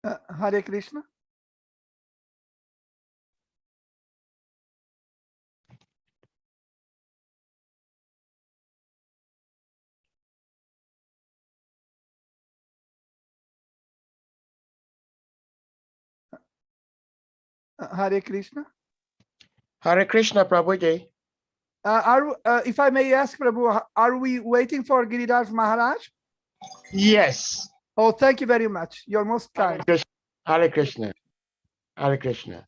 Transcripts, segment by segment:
Hare Krishna. Hare Krishna. Hare Krishna, Prabhuji. If I may ask, Prabhu, are we waiting for Giriraj Maharaj? Yes. Oh, thank you very much. You're most kind. Hare Krishna. Hare Krishna.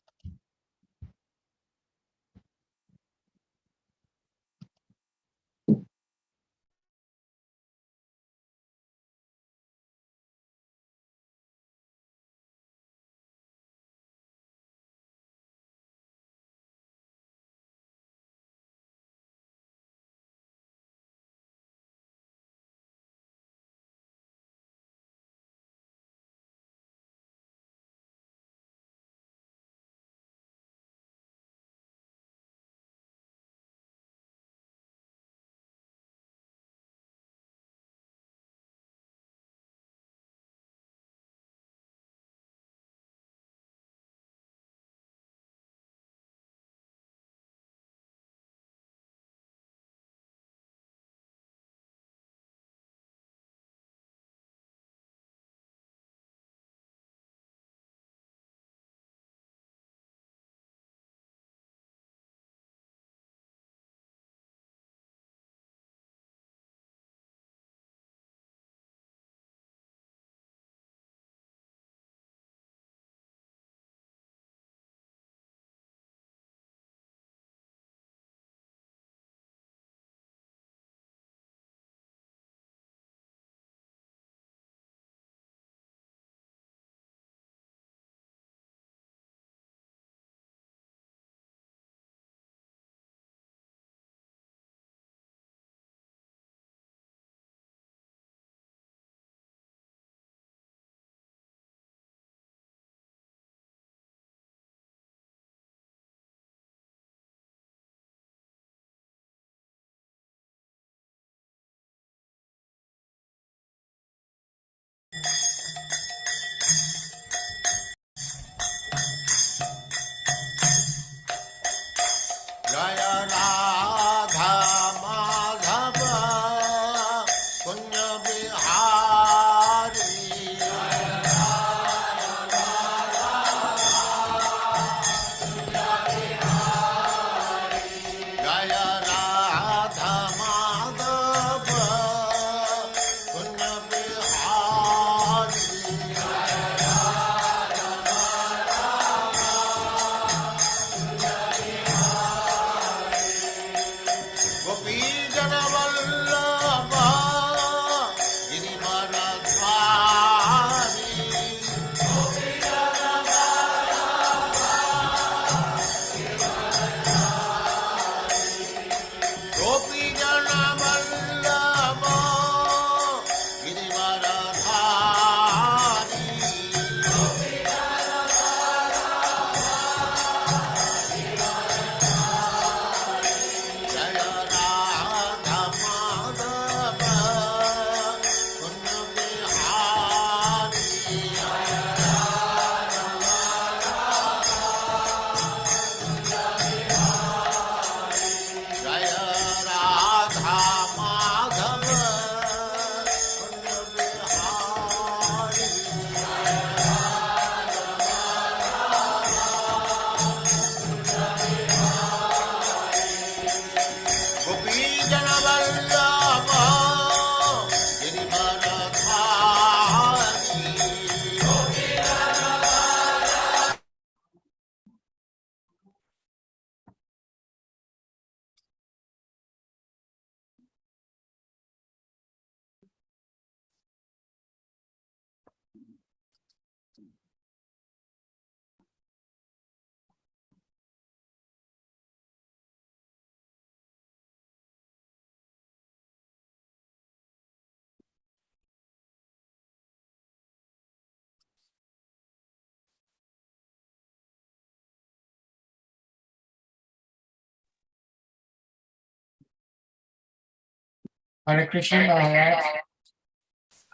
Hare Krishna Maharaj.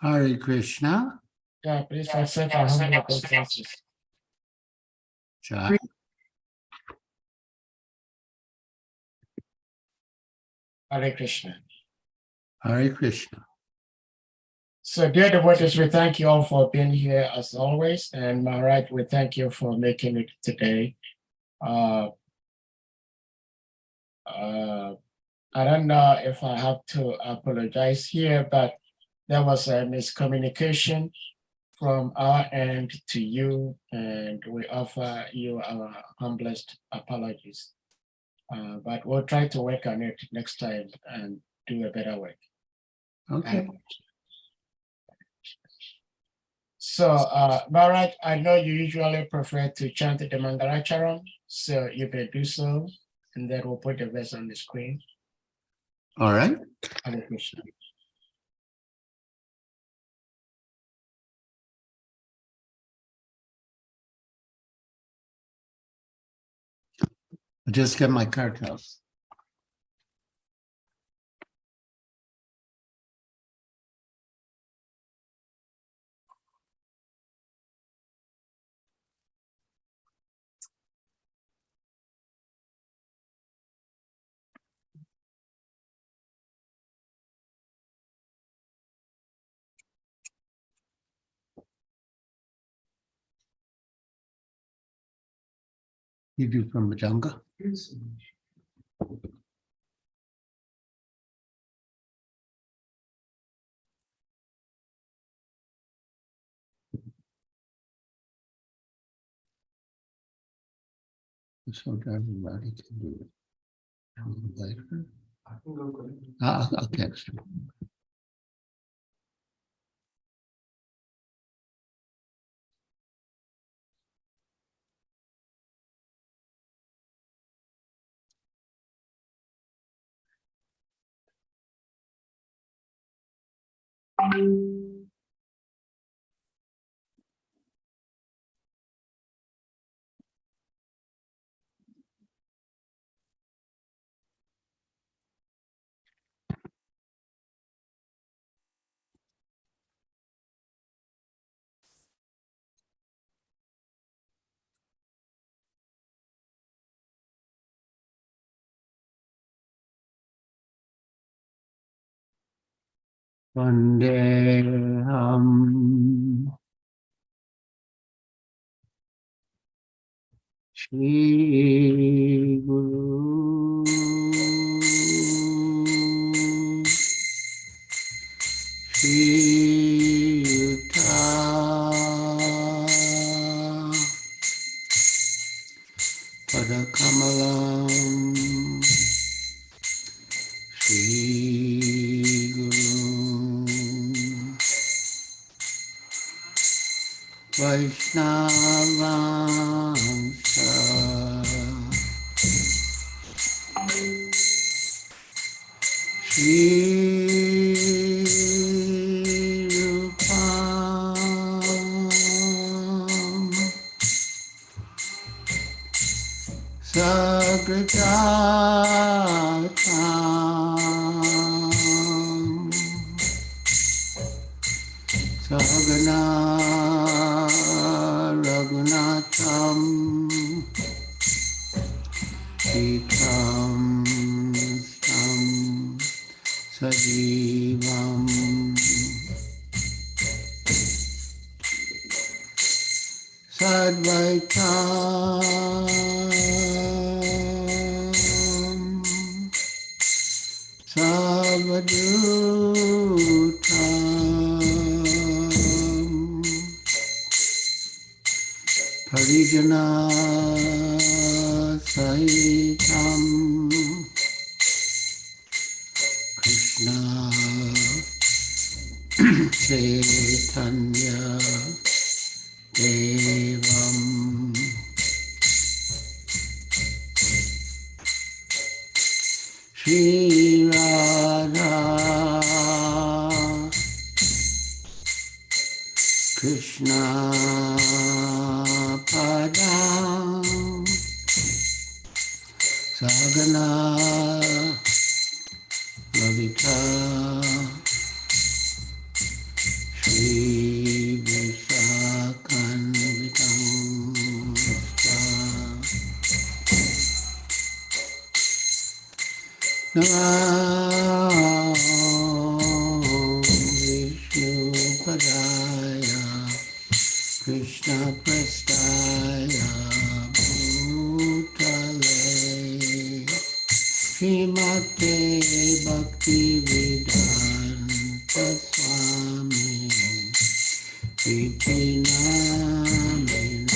Hare Krishna. Yeah, please accept our humble obeisances. Sure. Hare Krishna. Hare Krishna. So, dear devotees, we thank you all for being here as always. And Maharaj, we thank you for making it today. I don't know if I have to apologize here, but there was a miscommunication from our end to you, and we offer you our humblest apologies. But we'll try to work on it next time and do a better work. Okay. So, Maharaj, I know you usually prefer to chant the Mangalacharam, so you may do so, and then we'll put the verse on the screen. All right. Hare Krishna. I'll just get my cartels. You do from Majanga? Yes. So everybody can do it. Later. I can go quick. I'll text you. Vandeham Shri Guru Shri Yuta Padakamalam Shri Guru Vaishnavamsa Shri Rupam Sagrajatam Sagana Raghunatham Tikam Tam Sajivam Sadvaitam Savadutam Parijana Sahitam Krishna Chaitanya Devam Shri Radha Krishna Padam Sagana Lavita Shri Vishnu Namo Vishnupadaya Krishna Prastaya Bhutale Srimate Bhaktivedanta Swami Iti Namine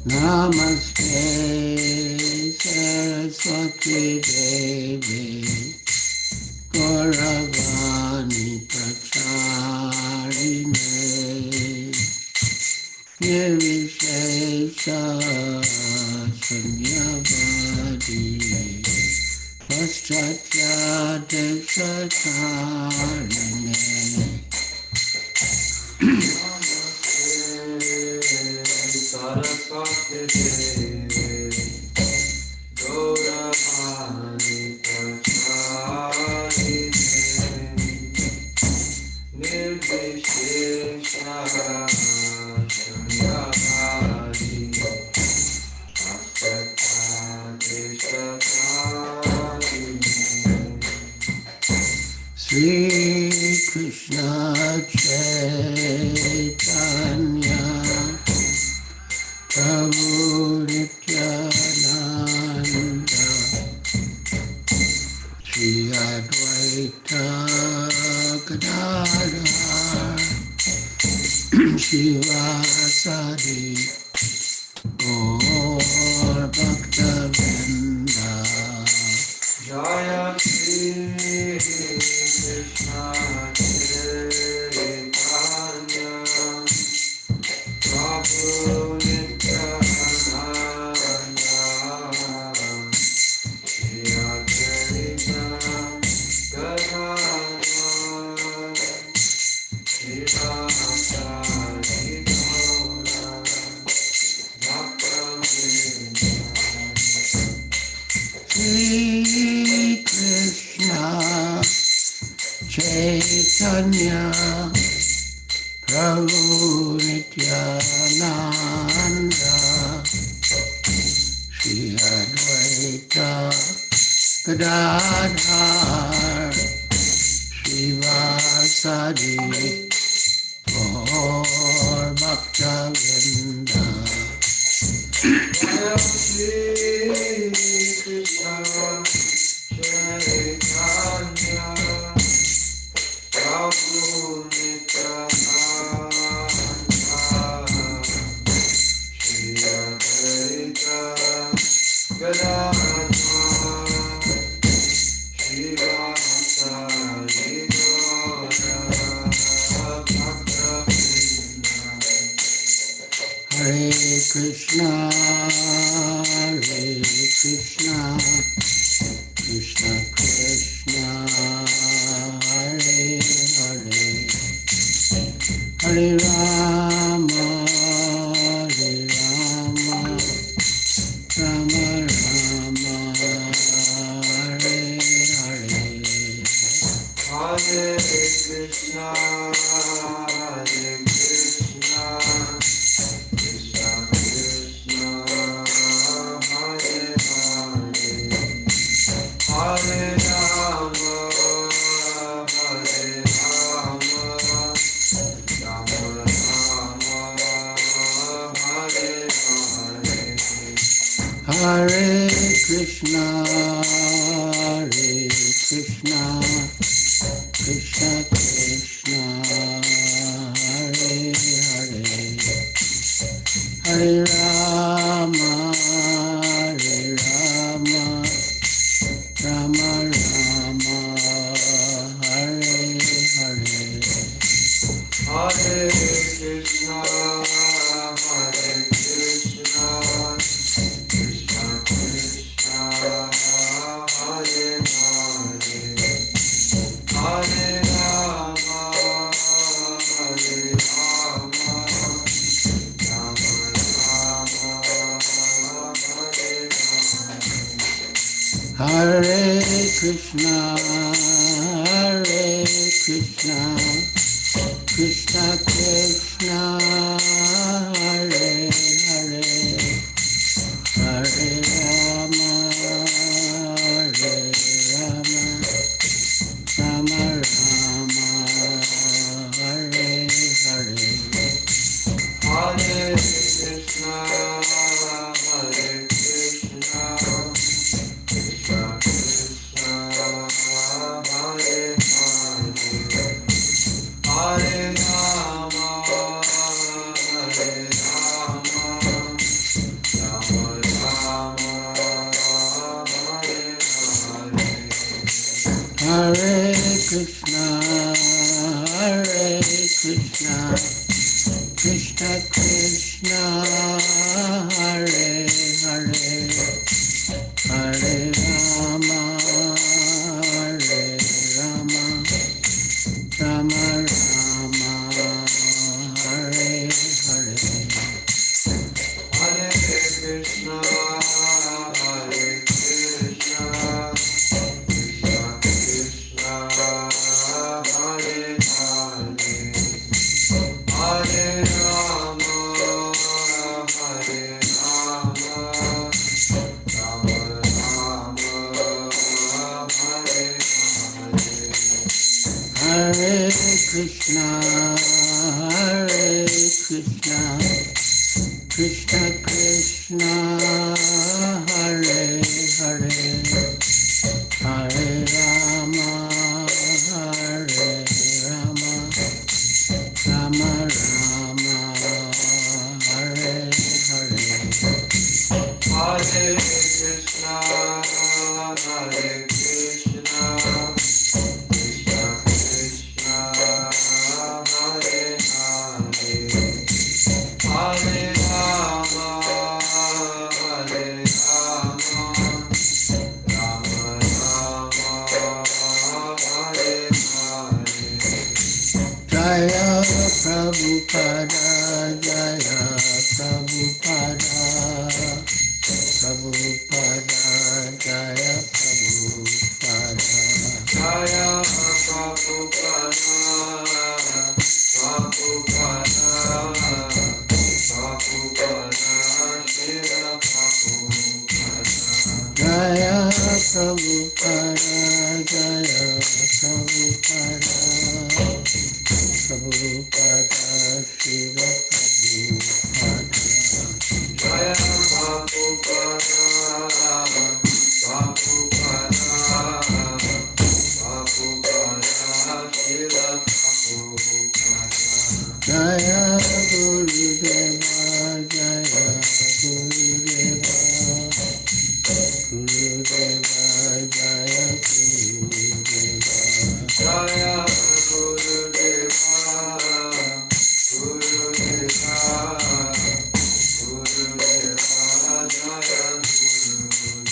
Namaste Saraswati Devi Gauravani Pracharine Nirvishesha Sunyavadi Paschatya Deshatarine Saraswati Devi Gauravani Pracharine Nirvishesha Sunyavadi Sri Krishna Chaitanya Prabhu Nityananda Sri Advaita Gadadhar Shivasadi Gaur Bhakta-vrinda Jaya Shri Krishna Chaitanya Prabhu Nityananda Shri Advaita Gadadhar Shivasadi Gaur Bhakta-vrinda Sri Krishna Chaitanya Prabhu Nityananda Shri Advaita Gadadhar Shivasadi Gaur Bhakta-vrinda Jaya Shri Krishna Chaitanya Prabhu Nityananda Shri Advaita Gadadhar Shivasadi Gaur Bhakta-vrinda Hare Krishna, Krishna Krishna, Hare Hare, Hare Rama, Rama Rama, Hare Hare. Hare Krishna, Krishna Krishna, Hare Hare, Hare Rama, Rama Rama, Hare Hare. Hare Krishna, Krishna Krishna, Hare Hare, Hare Rama, Rama Rama, Hare Hare. Hare Krishna, Krishna Krishna, Hare Hare, Hare Rama, Krishna, Hare Krishna, Krishna Krishna, Hare Hare, Hare Rama, Hare Rama, Rama Rama, Hare Hare. Hare Krishna, Hare Krishna, Krishna Krishna, Hare Hare, Hare Rama, Hare Rama, Rama Rama, Hare Hare. Hare Krishna, Hare Krishna, Krishna Krishna, Hare Hare, Hare Rama, Hare Rama, Rama Rama, Hare Hare. Hare Krishna, Hare Krishna, Krishna Krishna, Hare Hare, Hare Rama, Hare Rama, Rama Rama, Hare Hare. Hare Krishna, Hare Krishna, Krishna Krishna, Hare Hare, Hare Rama, Hare Rama, Rama Rama, Hare Hare. Hare Krishna, Hare Krishna, Krishna Krishna, Hare Hare, Hare Rama, Hare Rama, Rama Rama, Hare Hare. Jaya Prabhupada, Jaya Prabhupada, Prabhupada, Jaya Prabhupada. Jaya Prabhupada, Prabhupada, Prabhupada, Shila Prabhupada. Jaya Prabhupada, Jaya Prabhupada, Prabhupada, Shiva Prabhupada. Jaya Prabhupada, Prabhupada, Prabhupada, Shila Prabhupada. Jaya Gurudeva, Jaya Gurudeva, Gurudeva, Jaya Gurudeva. Jaya Gurudeva, Gurudeva, Gurudeva, Jaya Gurudeva.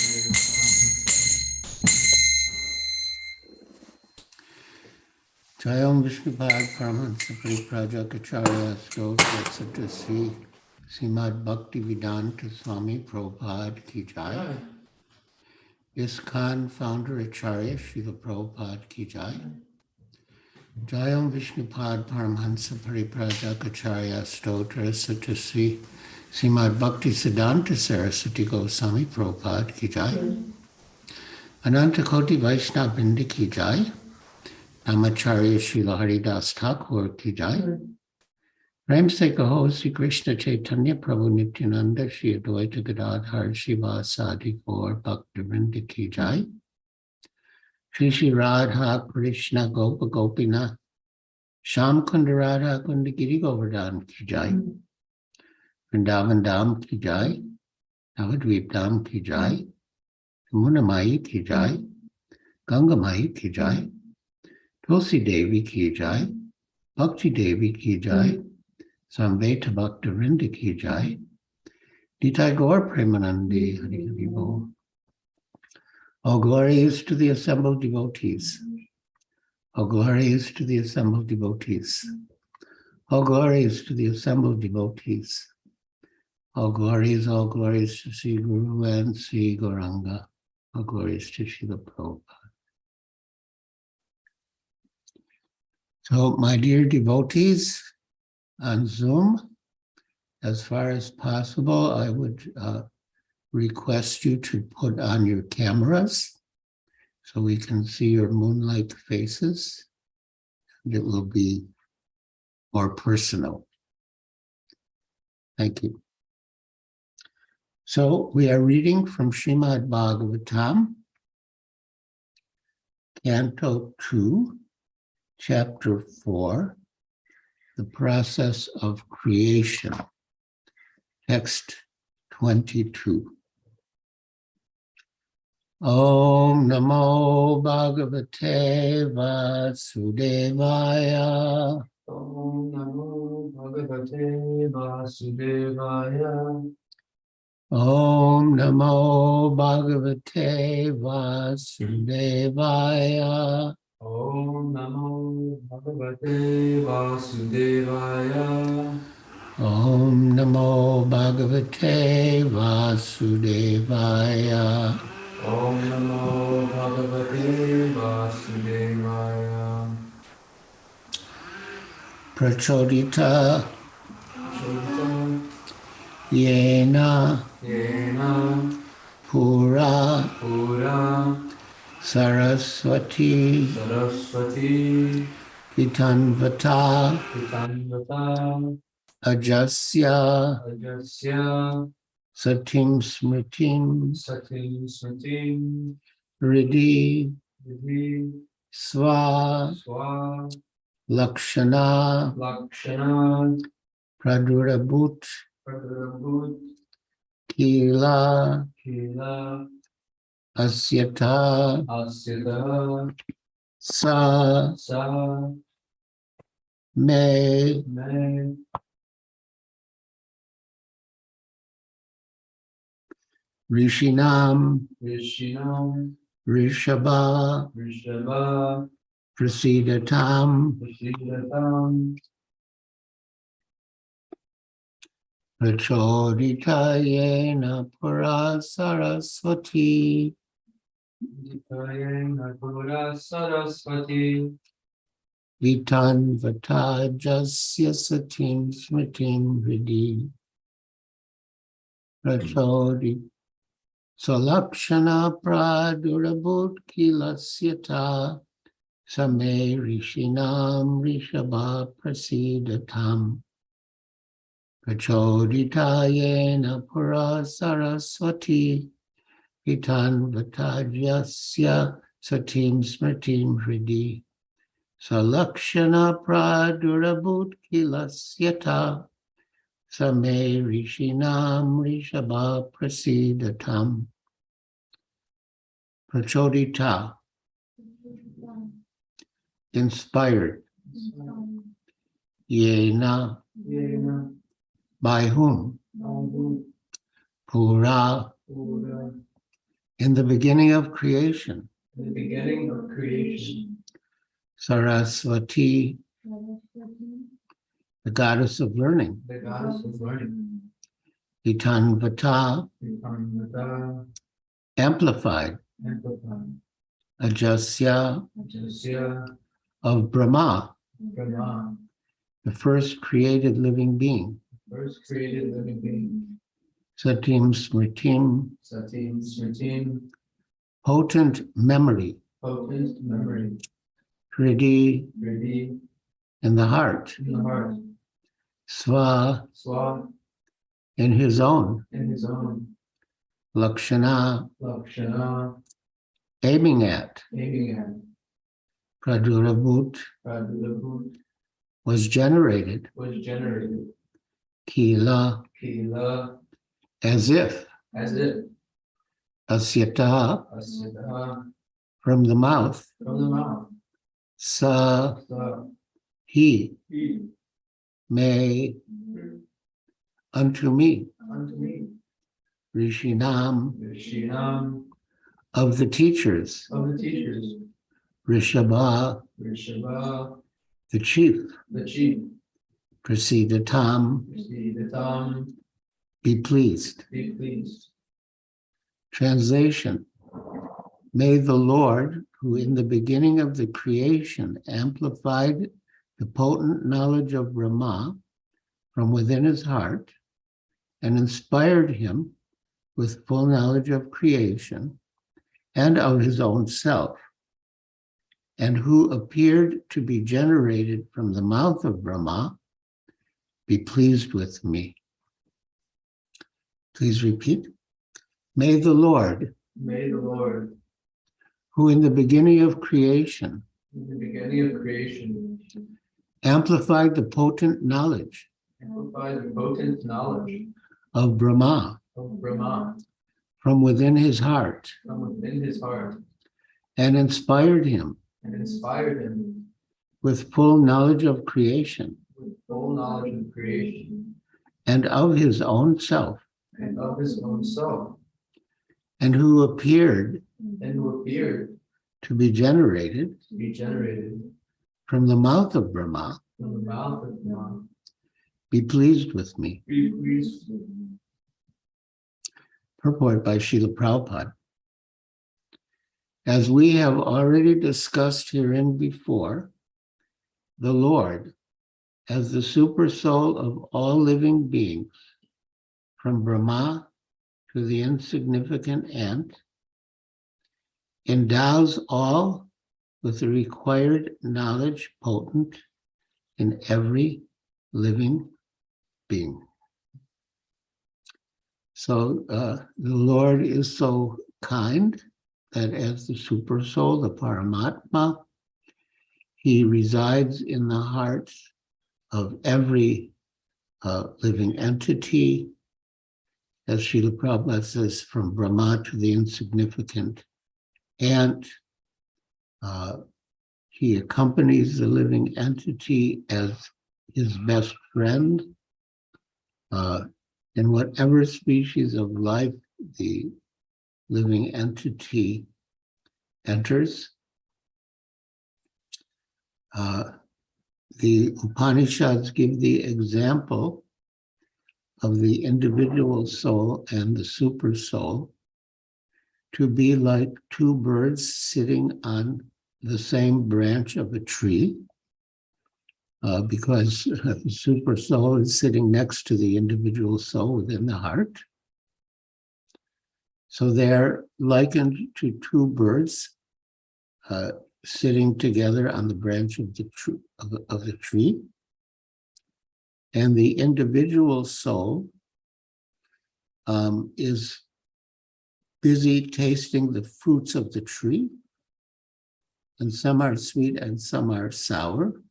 Jayam Vishnupad Paramahansa Pariprajakacharya Stotra Satrasri Srimad Bhakti Vedanta Swami Prabhupada Ki Jai. ISKCON founder Acharya Srila Prabhupada Ki Jai. Jayam Vishnupad Paramahansa Pariprajakacharya Stotra Satrasri Srimad Bhakti Siddhanta Saraswati Goswami Prabhupada Ki Jai. Ananta Koti Vaishnava Vrinda Ki Jai. Namacharya Srila Haridas Thakur Ki Jai. Prem Se Kaho Sri Krishna Chaitanya Prabhu Nityananda Shri Advaita Gadadhar Srivasadi Gaur Bhaktivinoda Ki Jai. Shri Shri Radha Krishna Gopa Gopinath Sham Kunda Radha Kunda Giri Govardhan Ki Jai. Vrindavan Dham Ki Jai. Navadvip Dham Ki Jai. Yamuna Mai Ki Jai. Ganga Mai Ki Jai. Tulsi Devi Ki Jai. Bhakti Devi Ki Jai. Samveta Bhaktivinoda Ki Jai. Nitai Gaur Premanandi Hari Hari Bol. All glory is to the assembled devotees. All glory is to the assembled devotees. All glory is to the assembled devotees. All glories to Sri Guru and Sri Gauranga. All glories to Srila Prabhupada. So, my dear devotees on Zoom, as far as possible, I would request you to put on your cameras so we can see your moonlight faces. And it will be more personal. Thank you. So we are reading from Srimad Bhagavatam, Canto 2, Chapter 4, The Process of Creation, Text 22. Om Namo Bhagavate Vasudevaya. Om Namo Bhagavate Vasudevaya. Om Namo Bhagavate Vasudevaya. Om Namo Bhagavate Vasudevaya. Om Namo Bhagavate Vasudevaya. Om Namo Bhagavate Vasudevaya. Prachodita Chodita Yena Yena Pura Pura Saraswati Saraswati Pitanvata Pitanvata Ajasya Ajasya Satim Smritim Satim Smatim Riddhi Vidhi Swa Swa Lakshana Lakshana Pradurabhut Pradrabhut Kila Kila Asyata Asyata Sa Sa Me Me Rishinam Vishinam Rishabha Vrishabha Prasidatam Vishidatam Prachodita Yena Pura Saraswati Nikayena Pura Saraswati Vitanvata Jasya Satim Smritim Riddhi Prachodita Salakshana Pradurabhut Kilasyata Same Rishinam Rishabha Prasidatam Prachodita Yena Pura Saraswati Pitanvata Jasya Satim Smritim Hriddhi Salakshana Pradurabhut Kilasyata Same Rishinam Rishabha Prasidatam Prachodita, inspired. Yena, Yena by whom? Madhu Pura, Pura in the beginning of creation. in the beginning of creation Saraswati, the goddess of learning. the goddess of learning Itanvata, Vitanvata amplified. Amplified Ajasya, Ajasya of Brahma, Brahma the first created living being. first created living being Satim Smritim, Satim Smatim potent memory. potent memory Hriddhi, Vidhi in the heart. in the heart Swa, Swa in his own. in his own Lakshana, Lakshana aiming at. aiming at Pradurabhut, Pradurabhut was generated. was generated Kila, Kila as if. as if Asyata, Asyata from the mouth. from the mouth Sa, Sa he, He may, unto me. unto me Rishinam, Vishinam of the teachers. of the teachers Rishabha, Vrishabha the chief. the chief Prasidatam, Prasidatam be pleased. be pleased Translation. May the Lord, who in the beginning of the creation amplified the potent knowledge of Brahma from within his heart and inspired him with full knowledge of creation and of his own self, and who appeared to be generated from the mouth of Brahma, be pleased with me. Please repeat. May the Lord, who in the beginning of creation amplified the potent knowledge of Brahma from within his heart and inspired him with full knowledge of creation and of his own self, and who appeared to be generated from the mouth of Brahma, be pleased with me. Purport by Srila Prabhupada. As we have already discussed herein before, the Lord, as the super soul of all living beings, from Brahma to the insignificant ant, endows all with the required knowledge potent in every living being. So the Lord is so kind that as the super soul, the Paramatma, he resides in the hearts of every living entity. As Srila Prabhupada says, from Brahma to the insignificant ant, he accompanies the living entity as his best friend. In whatever species of life the living entity enters. The Upanishads give the example of the individual soul and the super soul to be like two birds sitting on the same branch of a tree, because the super soul is sitting next to the individual soul within the heart. So they're likened to two birds sitting together on the branch of the tree. And the individual soul is busy tasting the fruits of the tree, and some are sweet and some are sour.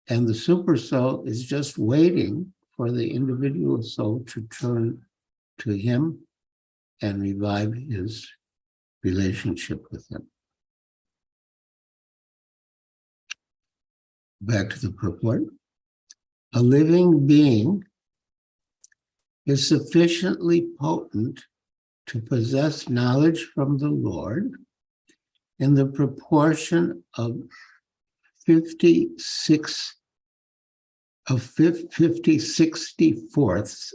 And the super soul is just waiting for the individual soul to turn to him and revive his relationship with him. Back to the purport. A living being is sufficiently potent to possess knowledge from the Lord in the proportion of 50/64ths,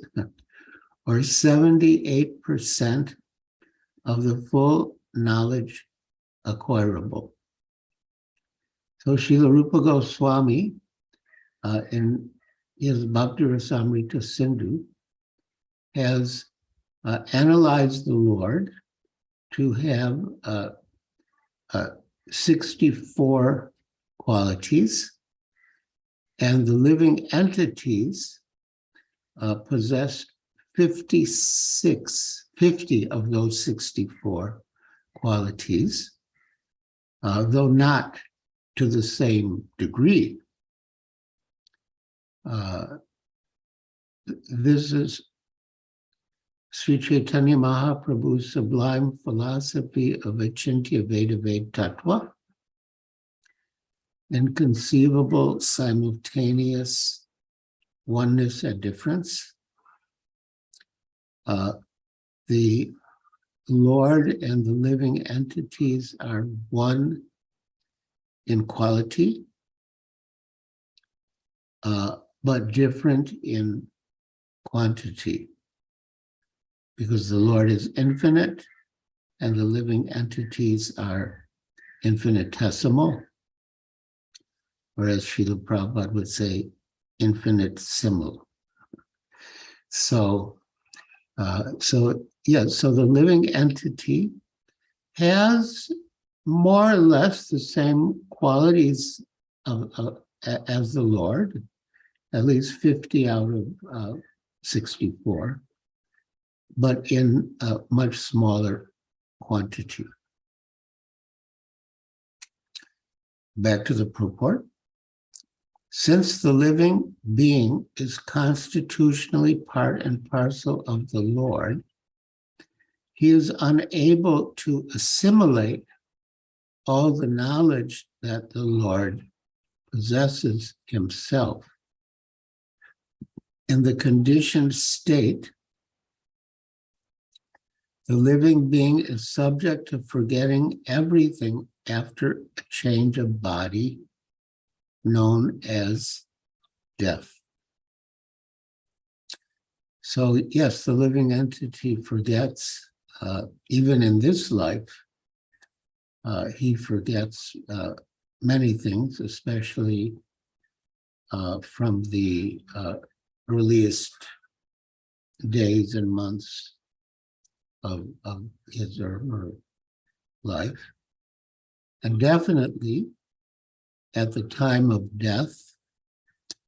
or 78% of the full knowledge acquirable. So Srila Rupa Goswami, in his Bhakti Rasamrita Sindhu, has analyzed the Lord to have 64 qualities, and the living entities possess 50 of those 64 qualities, though not to the same degree. This is Sri Chaitanya Mahaprabhu's sublime philosophy of Achintya Veda Ved Tattva, inconceivable simultaneous oneness and difference. The Lord and the living entities are one in quality, but different in quantity, because the Lord is infinite and the living entities are infinitesimal. or as Srila Prabhupada would say, infinitesimal. So the living entity has more or less the same qualities as the Lord, at least 50 out of 64, but in a much smaller quantity. Back to the purport. Since the living being is constitutionally part and parcel of the Lord, he is unable to assimilate all the knowledge that the Lord possesses himself. In the conditioned state, the living being is subject to forgetting everything after a change of body known as death. So yes, the living entity forgets, even in this life, he forgets many things, especially from the earliest days and months of his or her life. And definitely at the time of death,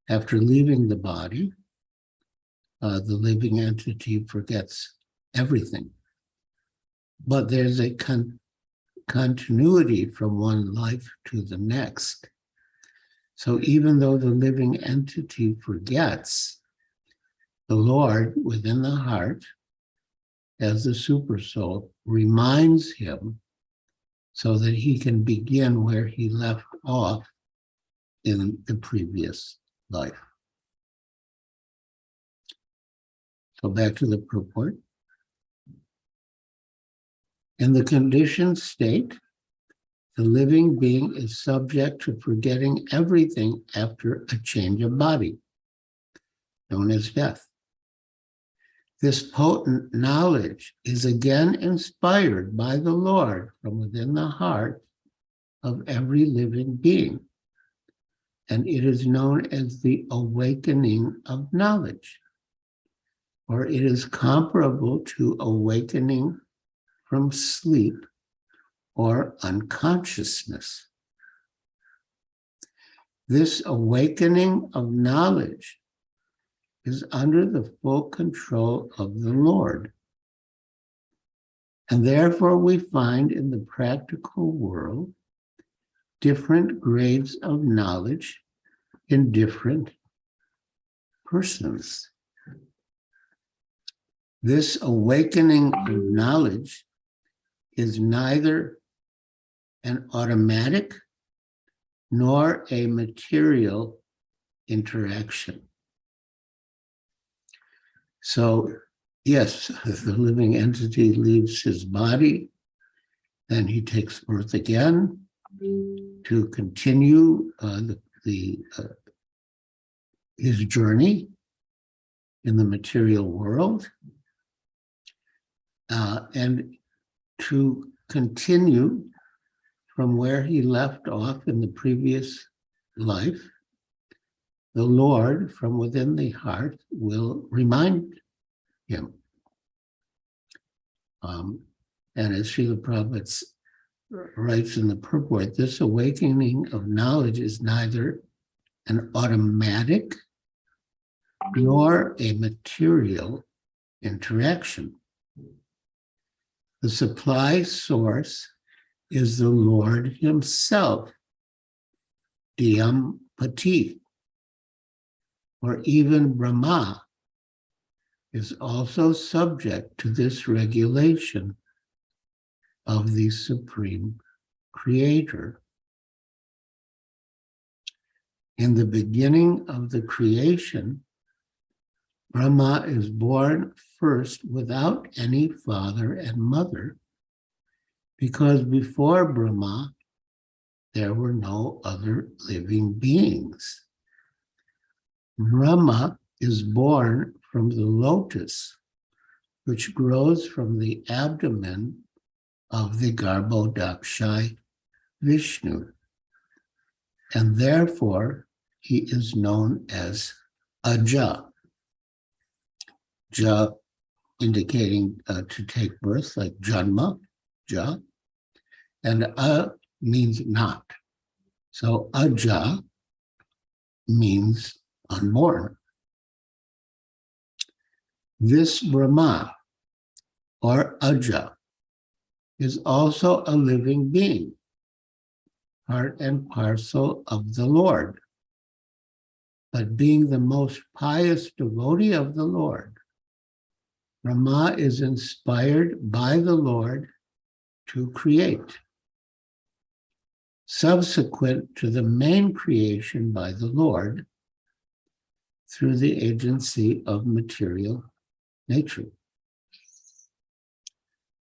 after leaving the body, the living entity forgets everything. But there's a continuity from one life to the next. So even though the living entity forgets, the Lord within the heart, as the supersoul, reminds him so that he can begin where he left off in the previous life. So back to the purport. In the conditioned state, the living being is subject to forgetting everything after a change of body, known as death. This potent knowledge is again inspired by the Lord from within the heart of every living being, and it is known as the awakening of knowledge, or it is comparable to awakening from sleep or unconsciousness. This awakening of knowledge is under the full control of the Lord. And therefore we find in the practical world different grades of knowledge in different persons. This awakening of knowledge is neither an automatic nor a material interaction. So, yes, if the living entity leaves his body, then he takes birth again to continue his journey in the material world, and to continue from where he left off in the previous life. The Lord from within the heart will remind him. And as Srila Prabhupada writes in the purport, this awakening of knowledge is neither an automatic nor a material interaction. The supply source is the Lord himself, Dhyam Pati, or even Brahma is also subject to this regulation of the Supreme Creator. In the beginning of the creation, Brahma is born first without any father and mother, because before Brahma, there were no other living beings. Brahma is born from the lotus, which grows from the abdomen of the Garbhodakshai Vishnu. and therefore he is known as Aja. Ja indicating to take birth, like Janma, Ja, and means not. So Aja means unborn. This Brahma, or Aja, is also a living being, part and parcel of the Lord. But being the most pious devotee of the Lord, Brahma is inspired by the Lord to create, subsequent to the main creation by the Lord through the agency of material nature.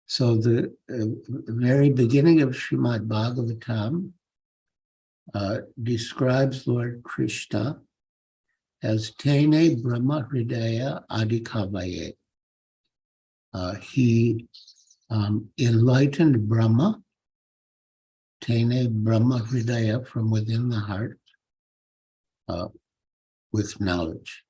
So the very beginning of Srimad Bhagavatam describes Lord Krishna as Tene Brahma Hridaya Adhikavaye. He enlightened Brahma, Tene Brahma Hridaya, from within the heart, with knowledge.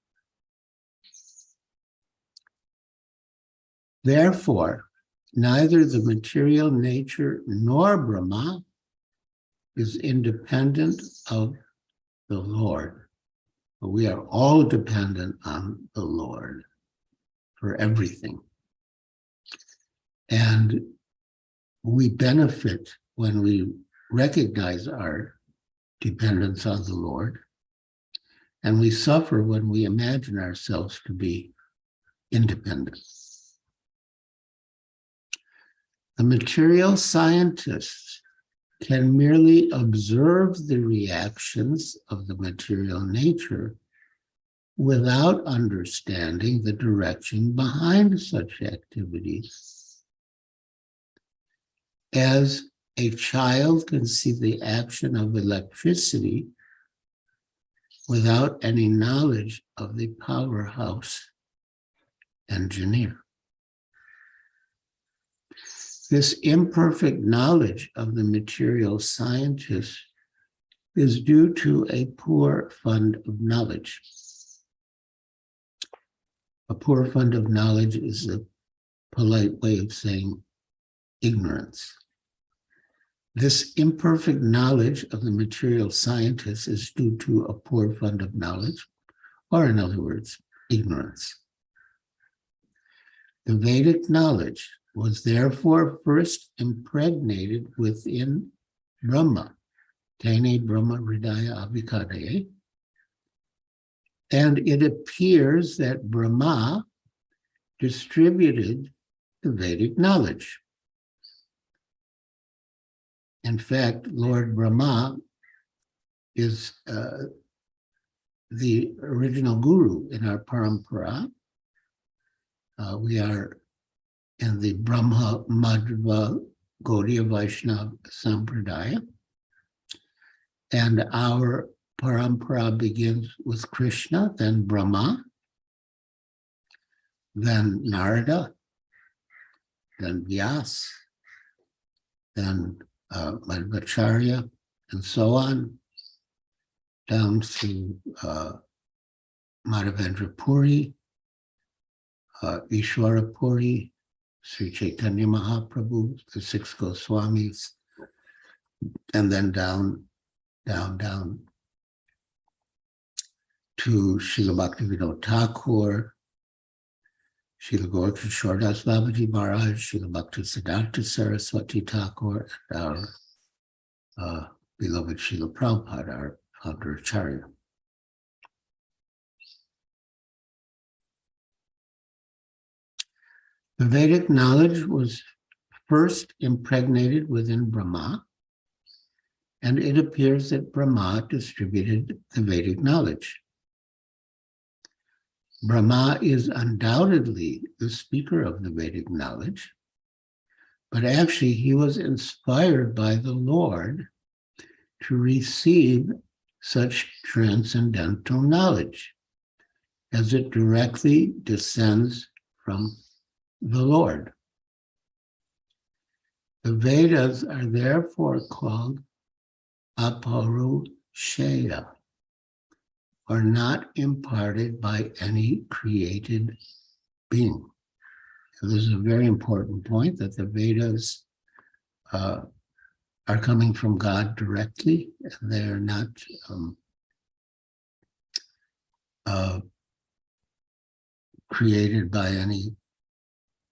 Therefore, neither the material nature nor Brahma is independent of the Lord. We are all dependent on the Lord for everything. And we benefit when we recognize our dependence on the Lord, and we suffer when we imagine ourselves to be independent. The material scientists can merely observe the reactions of the material nature without understanding the direction behind such activities. As a child can see the action of electricity without any knowledge of the powerhouse engineer. This imperfect knowledge of the material scientist is due to a poor fund of knowledge. A poor fund of knowledge is a polite way of saying ignorance. This imperfect knowledge of the material scientist is due to a poor fund of knowledge, or in other words, ignorance. The Vedic knowledge was therefore first impregnated within Brahma, Tene Brahma Hridaya Abhikadaye, and it appears that Brahma distributed the Vedic knowledge. In fact, Lord Brahma is the original guru in our parampara. We are in the Brahma Madhva Gaudiya Vaishnava Sampradaya. And our parampara begins with Krishna, then Brahma, then Narada, then Vyas, then Madhvacharya, and so on, down to Madhavendra Puri, Ishwara Puri, Sri Chaitanya Mahaprabhu, the 6 Goswamis, and then down to Srila Bhaktivinoda Thakur, Srila Gaurkishore Das Babaji Maharaj, Srila Bhaktisiddhanta Saraswati Thakur, and our beloved Srila Prabhupada, our founder Acharya. The Vedic knowledge was first impregnated within Brahma, and it appears that Brahma distributed the Vedic knowledge. Brahma is undoubtedly the speaker of the Vedic knowledge, but actually he was inspired by the Lord to receive such transcendental knowledge as it directly descends from the Lord. The Vedas are therefore called Aparu Shaya, or not imparted by any created being. So this is a very important point, that the Vedas are coming from God directly, and they are not created by any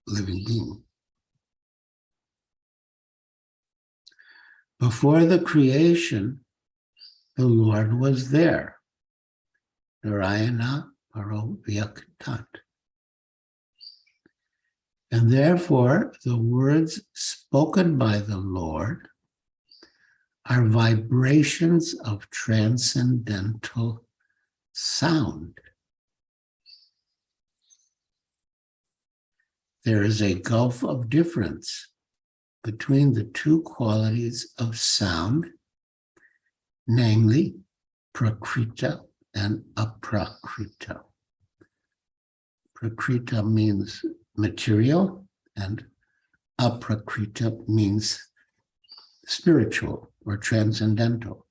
living being. Before the creation, the Lord was there. Narayana Paro Vyaktat. And therefore, the words spoken by the Lord are vibrations of transcendental sound. There is a gulf of difference between the two qualities of sound, namely prakrita and aprakrita. Prakrita means material, and aprakrita means spiritual or transcendental.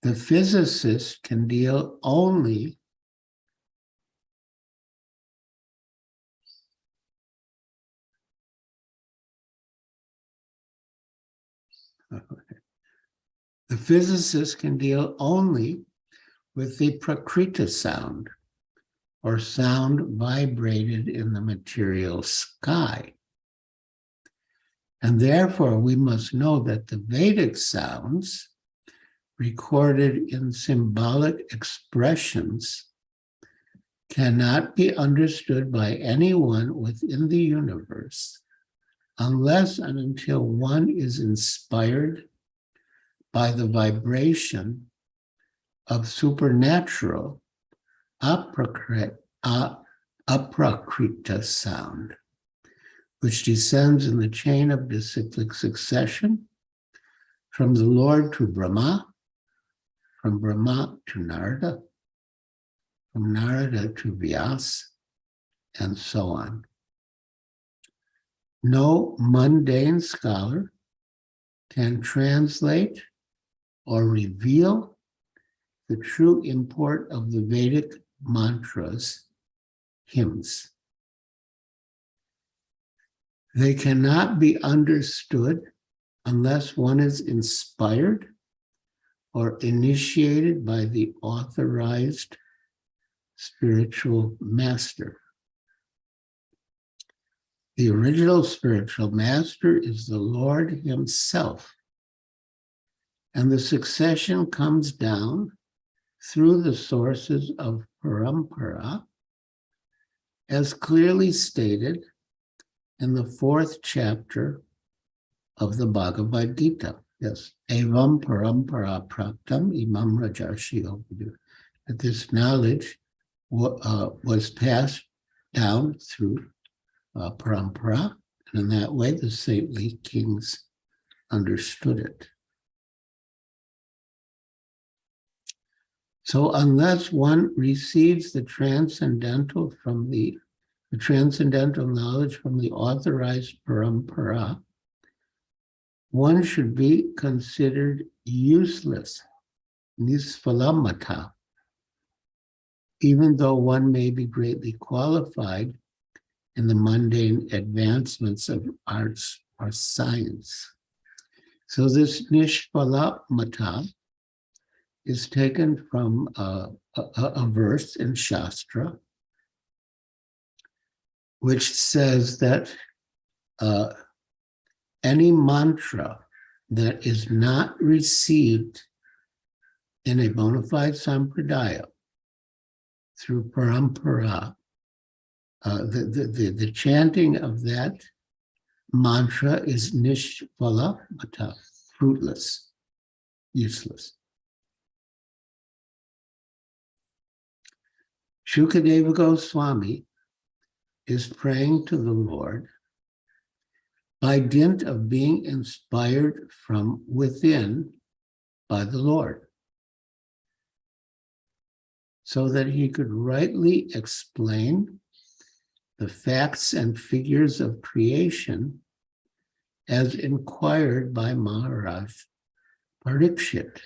The physicist can deal only with the prakrita sound, or sound vibrated in the material sky. And therefore, we must know that the Vedic sounds recorded in symbolic expressions cannot be understood by anyone within the universe unless and until one is inspired by the vibration of supernatural aprakrita sound, which descends in the chain of discyclic succession from the Lord to Brahma, from Brahma to Narada, from Narada to Vyasa, and so on. No mundane scholar can translate or reveal the true import of the Vedic mantras, hymns. They cannot be understood unless one is inspired or initiated by the authorized spiritual master. The original spiritual master is the Lord himself, and the succession comes down through the sources of parampara, as clearly stated in the 4th chapter of the Bhagavad Gita. Yes, evam parampara praptam imam rajarshio. That this knowledge was passed down through parampara, and in that way the saintly kings understood it. So unless one receives the transcendental knowledge from the authorized parampara, one should be considered useless, nisfalamata, even though one may be greatly qualified in the mundane advancements of arts or science. So this nishfalamata is taken from a verse in Shastra, which says that any mantra that is not received in a bona fide sampradaya through parampara, the chanting of that mantra is nishphala mata, fruitless, useless. Shukadeva Goswami is praying to the Lord by dint of being inspired from within by the Lord, so that he could rightly explain the facts and figures of creation as inquired by Maharaj Parikshit.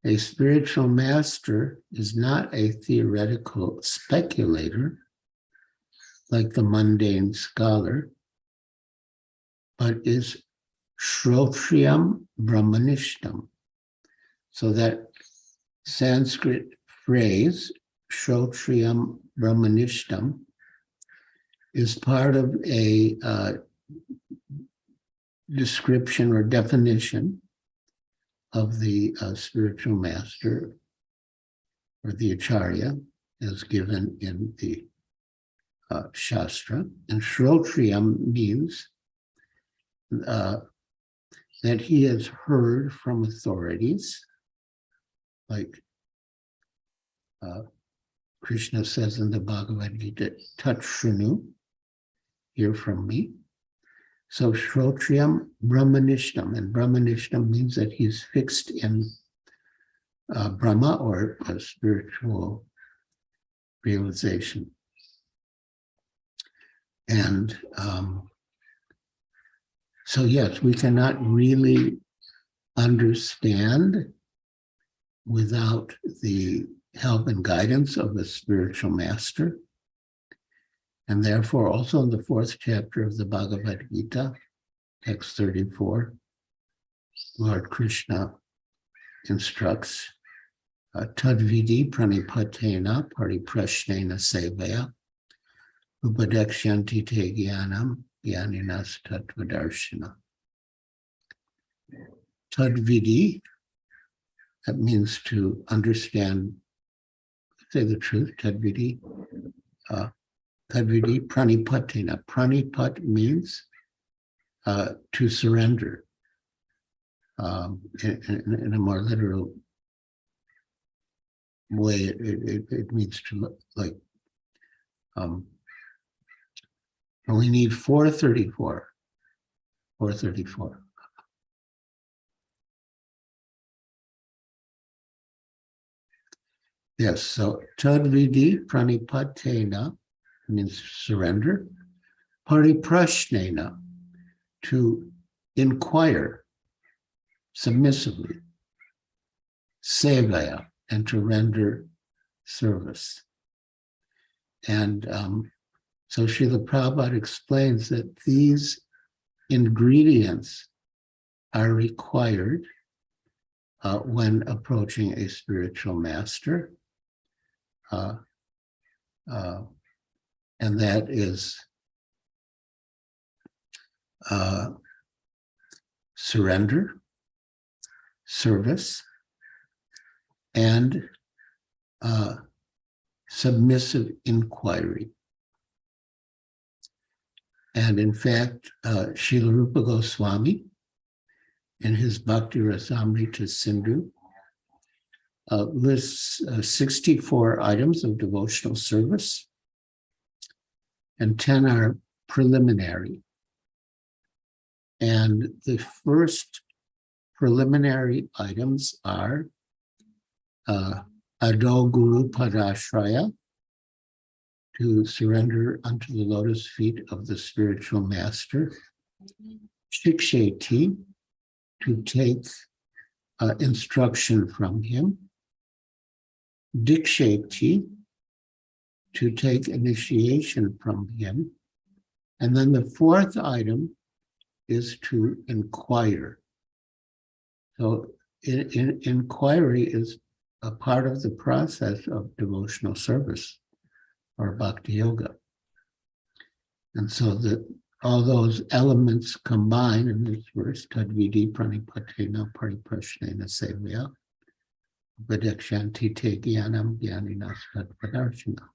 A spiritual master is not a theoretical speculator like the mundane scholar, but is Shrotriyam Brahmanishtam. So that Sanskrit phrase, Shrotriyam Brahmanishtam, is part of a description or definition of the spiritual master or the acharya as given in the Shastra. And Shrotriyam means that he has heard from authorities, like Krishna says in the Bhagavad Gita, Tat Shrinu, hear from me. So Shrotriyam Brahmanishtam, and Brahmanishtam means that he's fixed in Brahma or a spiritual realization. And so yes, we cannot really understand without the help and guidance of a spiritual master. And therefore, also in the 4th chapter of the Bhagavad Gita, text 34, Lord Krishna instructs, Tadvidi pranipatena pariprashnena sevaya upadekshanti te gyanam gyaninas tattvadarshana. Tadvidi, that means to understand, say the truth, Tadvidi. Tadvidi pranipatena. Pranipat means to surrender. In a more literal way, it means to like. And we need 434. 434. Yes, so Tadvidi pranipatena means surrender. Pariprashnena, to inquire submissively. Sevaya, and to render service. And so Srila Prabhupada explains that these ingredients are required when approaching a spiritual master. And that is surrender, service, and submissive inquiry. And in fact, Srila Rupa Goswami, in his Bhakti Rasamrita Sindhu, lists 64 items of devotional service, and 10 are preliminary. And the first preliminary items are Ado Guru Padashraya, to surrender unto the lotus feet of the spiritual master. Shiksheti, to take instruction from him. Diksheti, to take initiation from him. And then the 4th item is to inquire. So inquiry is a part of the process of devotional service or bhakti yoga. And so all those elements combine in this verse, Tadvidi pranipatena pariprashnena sevaya upadekshanti te gyanam gyaninas tattvadarshana.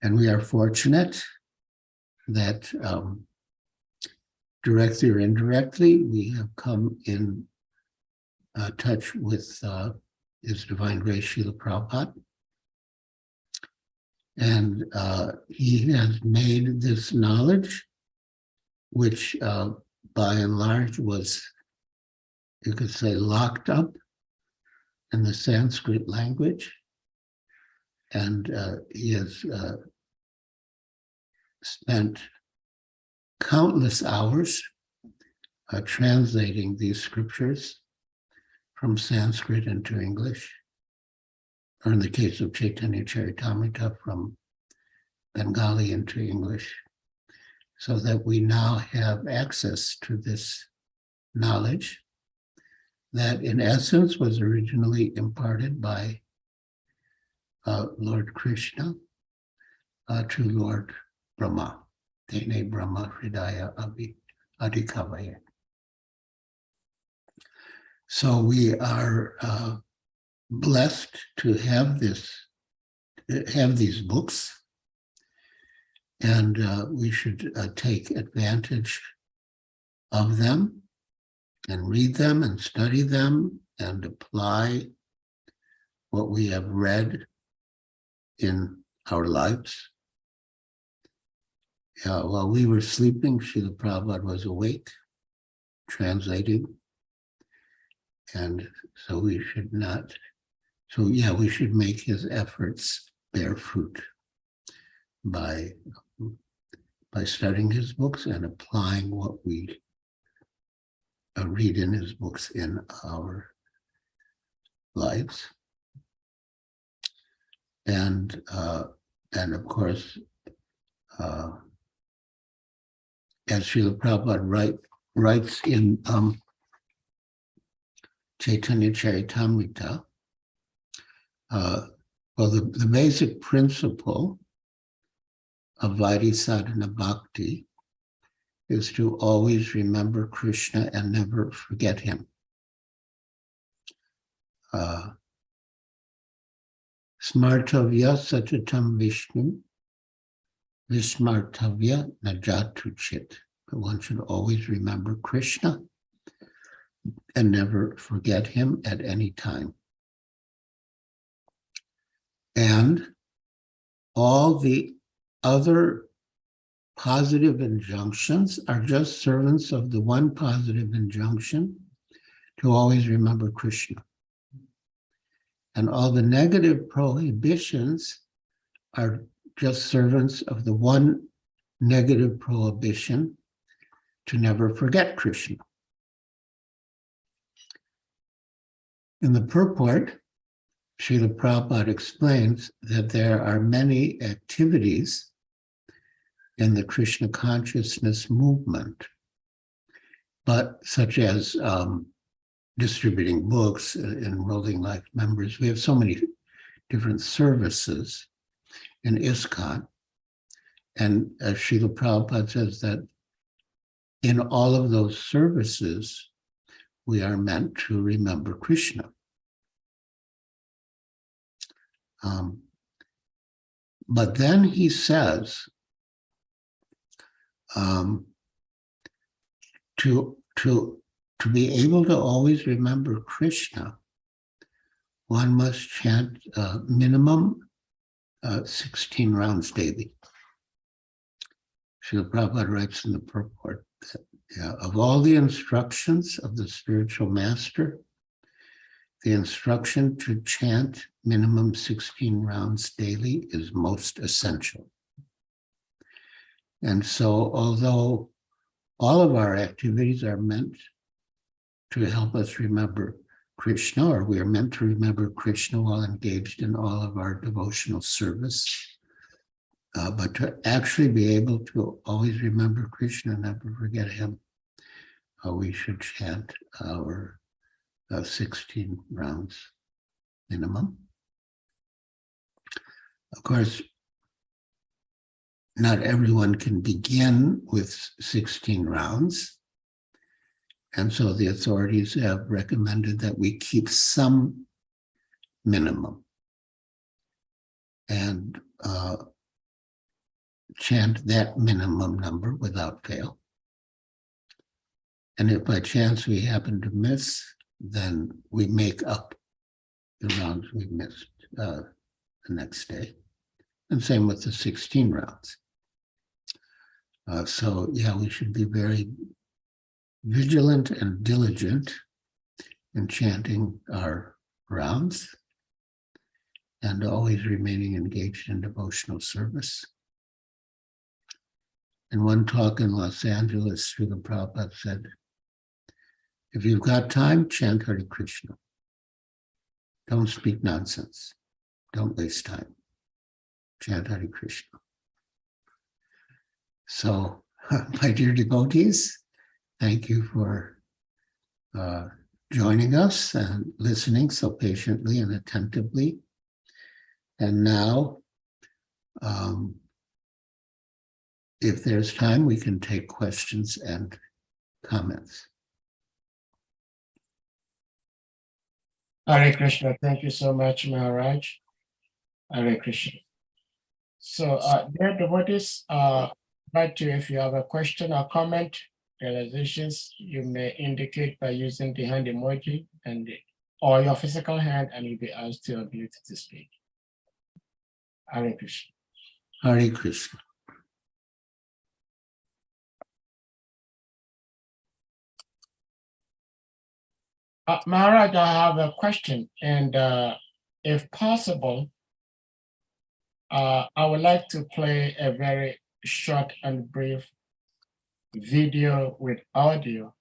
And we are fortunate that directly or indirectly, we have come in touch with His Divine Grace Srila Prabhupada. And he has made this knowledge, which by and large was, you could say, locked up in the Sanskrit language. And he has spent countless hours translating these scriptures from Sanskrit into English, or in the case of Chaitanya Charitamrita, from Bengali into English, so that we now have access to this knowledge that in essence was originally imparted by Lord Krishna to Lord Brahma, Tene Brahma Hridaya Adhikavaya. So we are blessed to have these books, and we should take advantage of them and read them and study them and apply what we have read in our lives. While we were sleeping, Srila Prabhupada was awake, translating. And so we should not, we should make his efforts bear fruit by studying his books and applying what we read in his books in our lives. And of course, as Srila Prabhupada writes in Chaitanya Charitamrita, the basic principle of Vaidhi Sadhana Bhakti is to always remember Krishna and never forget him. Smartavya Satatam Vishnu, Vismartavya Najatu Chit. But one should always remember Krishna and never forget him at any time. And all the other positive injunctions are just servants of the one positive injunction to always remember Krishna. And all the negative prohibitions are just servants of the one negative prohibition to never forget Krishna. In the purport, Srila Prabhupada explains that there are many activities in the Krishna consciousness movement, but such as distributing books, enrolling life members. We have so many different services in ISKCON. And Srila Prabhupada says that in all of those services, we are meant to remember Krishna. But then he says, to be able to always remember Krishna, one must chant minimum 16 rounds daily. Srila Prabhupada writes in the purport that of all the instructions of the spiritual master, the instruction to chant minimum 16 rounds daily is most essential. And so, although all of our activities are meant to help us remember Krishna, or we are meant to remember Krishna while engaged in all of our devotional service, but to actually be able to always remember Krishna and never forget him, we should chant our 16 rounds minimum. Of course, not everyone can begin with 16 rounds. And so the authorities have recommended that we keep some minimum and chant that minimum number without fail. And if by chance we happen to miss, then we make up the rounds we missed the next day. And same with the 16 rounds. So yeah, we should be very vigilant and diligent in chanting our rounds and always remaining engaged in devotional service. In one talk in Los Angeles, Srila Prabhupada said, If you've got time, chant Hare Krishna. Don't speak nonsense. Don't waste time. Chant Hare Krishna. So, my dear devotees, thank you for joining us and listening so patiently and attentively. And now, if there's time, we can take questions and comments. Hare Krishna. Thank you so much, Maharaj. Hare Krishna. So, dear devotees, invite you if you have a question or comment, realizations, you may indicate by using the hand emoji or your physical hand, and you'll be asked to unmute to speak. Hare Krishna. Hare Krishna. Maharaj, I have a question, and if possible, I would like to play a very short and brief video with audio,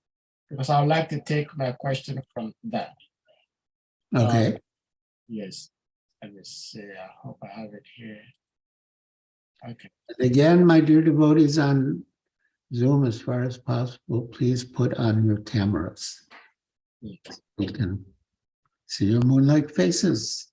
because I would like to take my question from that. Okay. Yes. Let me see. I hope I have it here. Okay. Again, my dear devotees on Zoom, as far as possible, please put on your cameras. Yes. We can see your moonlight faces.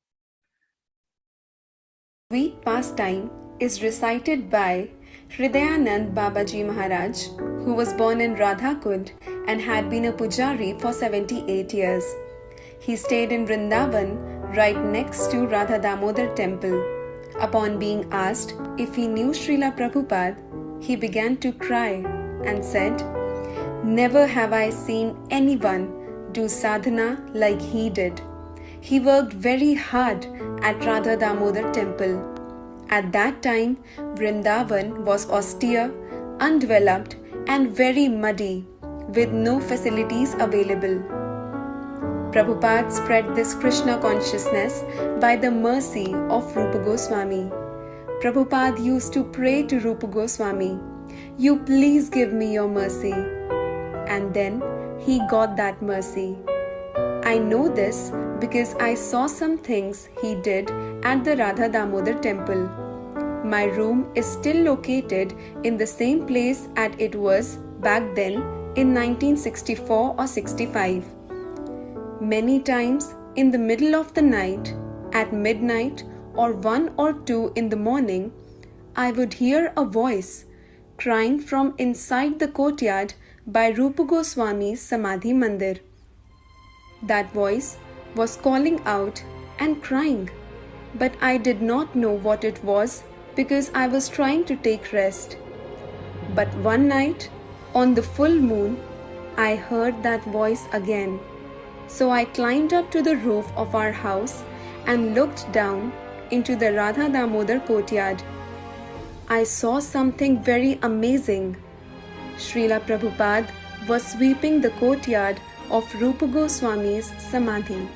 Sweet pastime is recited by Hridayanand Babaji Maharaj, who was born in Radhakund and had been a pujari for 78 years. He stayed in Vrindavan right next to Radha Damodar temple. Upon being asked if he knew Srila Prabhupada, he began to cry and said, "Never have I seen anyone do sadhana like he did. He worked very hard at Radha Damodar temple. At that time, Vrindavan was austere, undeveloped, and very muddy, with no facilities available. Prabhupada spread this Krishna consciousness by the mercy of Rupa Goswami. Prabhupada used to pray to Rupa Goswami, "You please give me your mercy." And then he got that mercy. I know this because I saw some things he did at the Radha Damodar temple. My room is still located in the same place as it was back then in 1964 or 65. Many times in the middle of the night, at midnight or 1 or 2 in the morning, I would hear a voice crying from inside the courtyard by Rupa Goswami's Samadhi Mandir. That voice was calling out and crying, but I did not know what it was because I was trying to take rest. But one night, on the full moon, I heard that voice again. So I climbed up to the roof of our house and looked down into the Radha Damodar courtyard. I saw something very amazing. Srila Prabhupada was sweeping the courtyard of Rupa Goswami's Samadhi.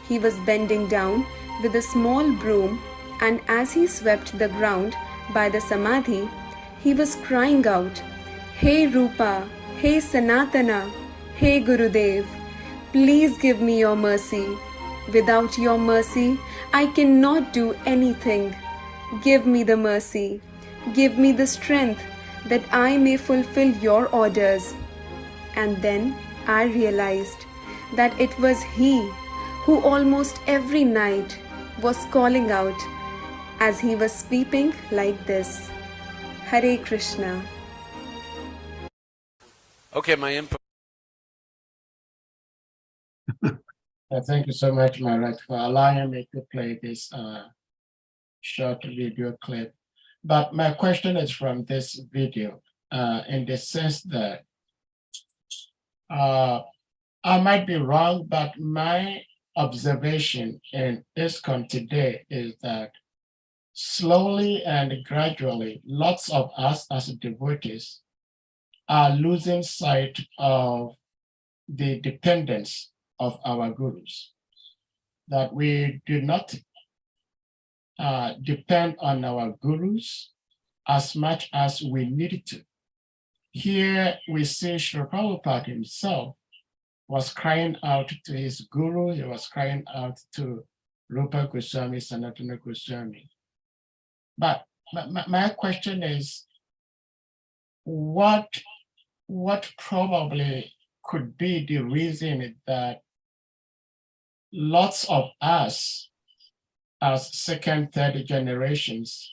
He was bending down with a small broom, and as he swept the ground by the Samadhi, he was crying out, "Hey Rupa, hey Sanatana, hey Gurudev, please give me your mercy. Without your mercy, I cannot do anything. Give me the mercy. Give me the strength that I may fulfill your orders." And then I realized that it was he who almost every night was calling out as he was sweeping like this. Hare Krishna. Okay, my input. Thank you so much, Maharaj, for allowing me to play this short video clip. But my question is from this video, in the sense that I might be wrong, but my observation in ISKCON today is that slowly and gradually, lots of us as devotees are losing sight of the dependence of our gurus, that we do not depend on our gurus as much as we need to. Here we see Srila Prabhupada himself was crying out to his guru. He was crying out to Rupa Goswami, Sanatana Goswami. But my question is, what probably could be the reason that lots of us as second, third generations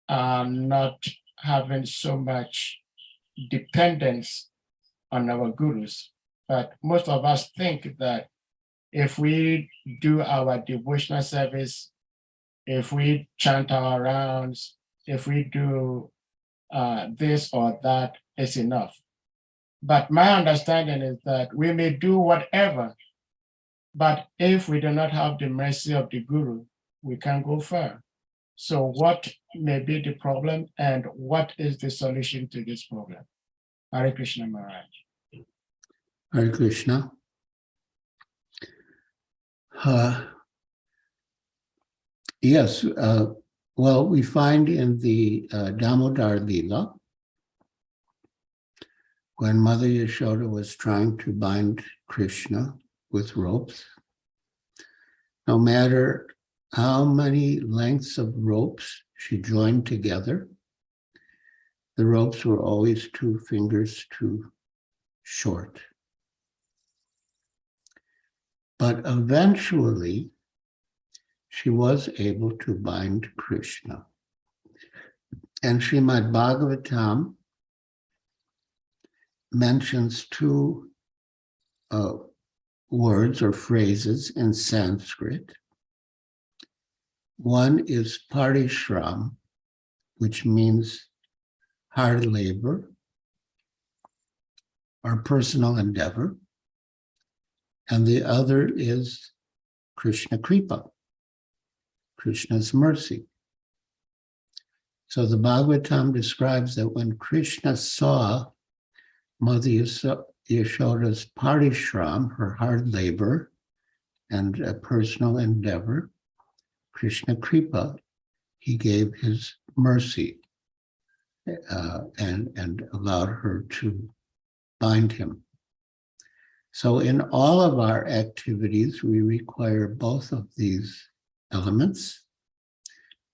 are not having so much dependence on our gurus? But most of us think that if we do our devotional service, if we chant our rounds, if we do this or that, is enough. But my understanding is that we may do whatever, but if we do not have the mercy of the guru, we can't go far. So what may be the problem, and what is the solution to this problem? Hare Krishna Maharaj. Hare Krishna. Yes, well, we find in the Damodar Lila, when Mother Yashoda was trying to bind Krishna with ropes, no matter how many lengths of ropes she joined together, the ropes were always 2 fingers too short. But eventually, she was able to bind Krishna. And Srimad Bhagavatam mentions 2 words or phrases in Sanskrit. One is parishram, which means hard labor or personal endeavor. And the other is Krishna Kripa, Krishna's mercy. So the Bhagavatam describes that when Krishna saw Mother Yashoda's parishram, her hard labor and a personal endeavor, Krishna Kripa, he gave his mercy and allowed her to bind him. So in all of our activities, we require both of these elements,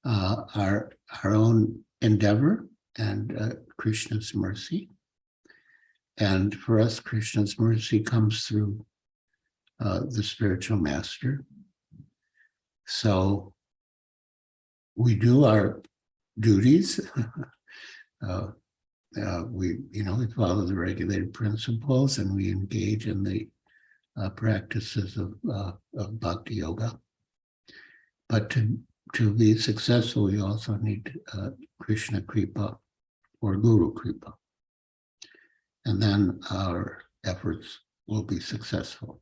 our own endeavor and Krishna's mercy. And for us, Krishna's mercy comes through the spiritual master. So we do our duties. We follow the regulated principles, and we engage in the practices of bhakti yoga. But to be successful, we also need Krishna Kripa or Guru Kripa. And then our efforts will be successful.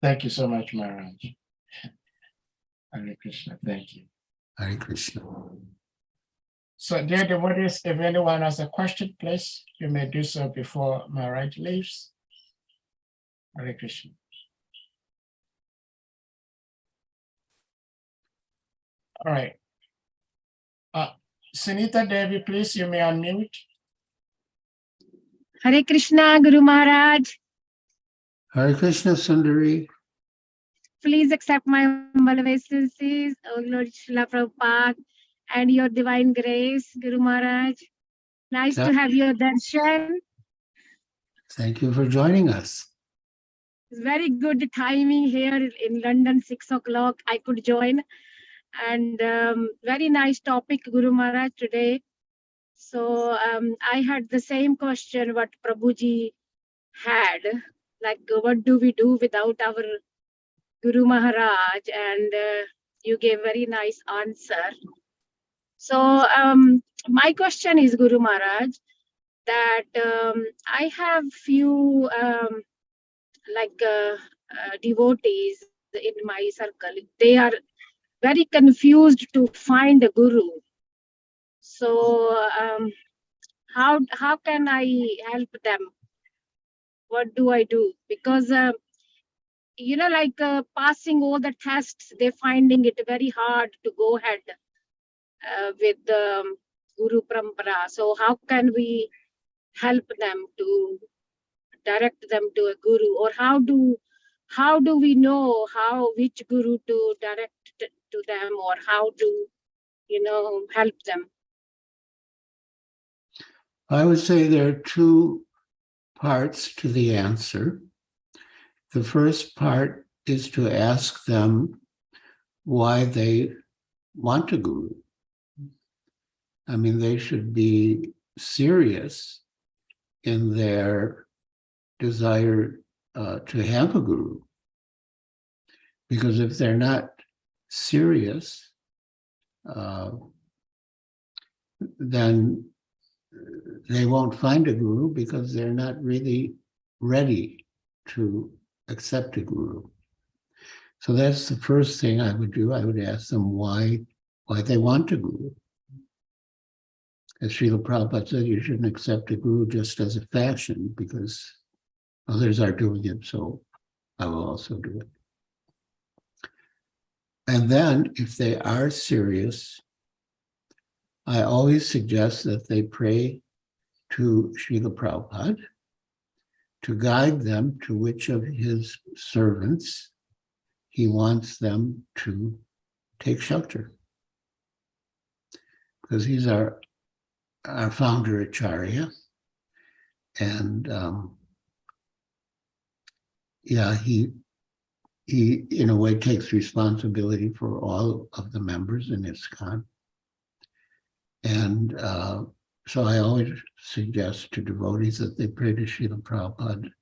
Thank you so much, Maharaj. Hare Krishna, thank you. Hare Krishna. So, dear devotees, if anyone has a question, please, you may do so before Maharaj leaves. Hare Krishna. All right. Sunita Devi, please, you may unmute. Hare Krishna, Guru Maharaj. Hare Krishna, Sundari. Please accept my humble obeisances, O Lord Srila Prabhupada, and your divine grace, Guru Maharaj. Nice to have your darshan. Thank you for joining us. Very good timing here in London, 6 o'clock. I could join. And very nice topic, Guru Maharaj, today. So I had the same question what Prabhuji had, like what do we do without our Guru Maharaj? And you gave very nice answer. So my question is, Guru Maharaj, that I have few devotees in my circle. They are very confused to find a guru. So how can I help them? What do I do? Because passing all the tests, they're finding it very hard to go ahead with the Guru Parampara. So how can we help them to direct them to a guru, or how do we know which guru to direct to them, or how to help them? I would say there are two parts to the answer. The first part is to ask them why they want a guru. I mean, they should be serious in their desire to have a guru. Because if they're not serious, then they won't find a guru because they're not really ready to accept a guru. So that's the first thing I would do. I would ask them why they want a guru. As Srila Prabhupada said, you shouldn't accept a guru just as a fashion because others are doing it, so I will also do it. And then if they are serious, I always suggest that they pray to Srila Prabhupada to guide them to which of his servants he wants them to take shelter. Because he's our founder Acharya. And he in a way takes responsibility for all of the members in ISKCON. And so I always suggest to devotees that they pray to Srila Prabhupada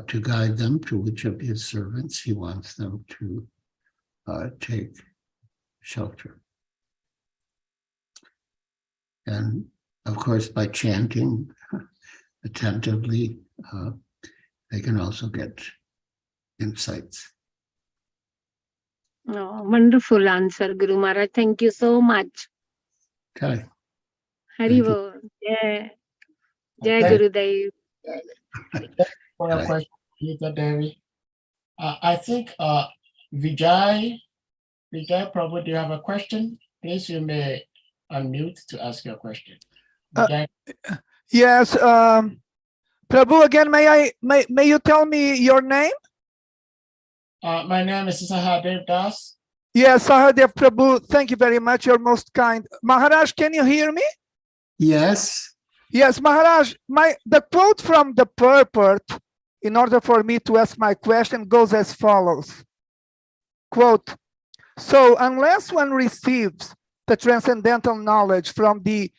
to guide them to which of his servants he wants them to take shelter. And of course, by chanting attentively, they can also get insights. Oh, wonderful answer, Guru Maharaj. Thank you so much. Okay. Hari Thank you. Bol. Jai Jai Okay. Gurudev. For a question, Gita Devi. I think Vijay Prabhu, do you have a question? Please, you may unmute to ask your question. Vijay? Yes, Prabhu, again, may you tell me your name? My name is Sahadev Das. Yes, Sahadev Prabhu, thank you very much. You're most kind. Maharaj, can you hear me? Yes. Yes, Maharaj, the quote from the purport, in order for me to ask my question, goes as follows. Quote, so unless one receives the transcendental knowledge from the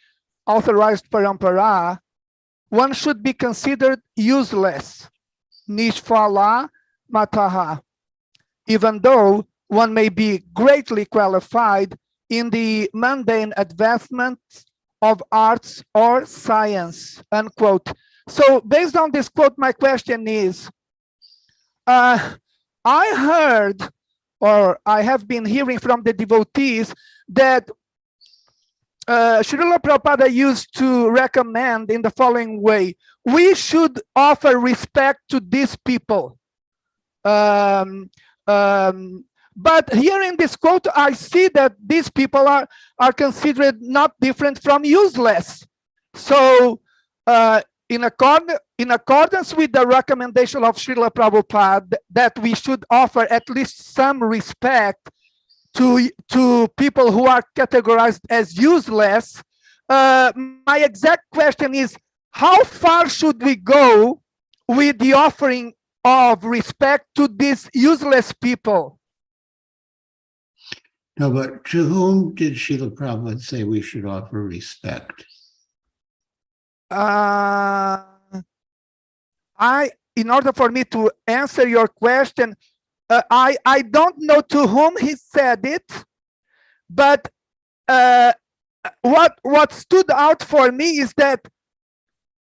authorized parampara, one should be considered useless, nishphala mataha, even though one may be greatly qualified in the mundane advancement of arts or science, unquote. So based on this quote, my question is, I heard, or I have been hearing from the devotees that Srila Prabhupada used to recommend in the following way: we should offer respect to these people. But here in this quote, I see that these people are considered not different from useless. So in accordance with the recommendation of Srila Prabhupada, that we should offer at least some respect to people who are categorized as useless, my exact question is, how far should we go with the offering of respect to these useless people? No, but to whom did Srila Prabhupada say we should offer respect? In order for me to answer your question, I don't know to whom he said it, but what stood out for me is that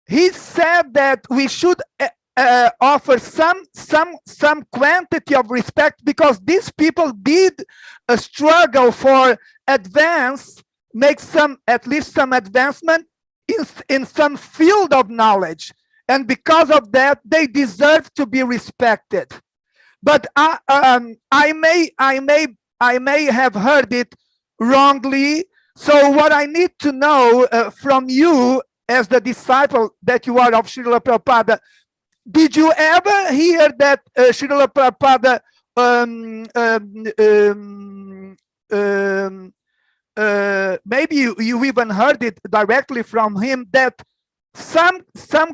he said that we should offer some quantity of respect, because these people did a struggle for make at least some advancement in some field of knowledge, and because of that they deserve to be respected. But I may have heard it wrongly. So what I need to know from you as the disciple that you are of Srila Prabhupada, did you ever hear that Srila Prabhupada maybe you even heard it directly from him, that some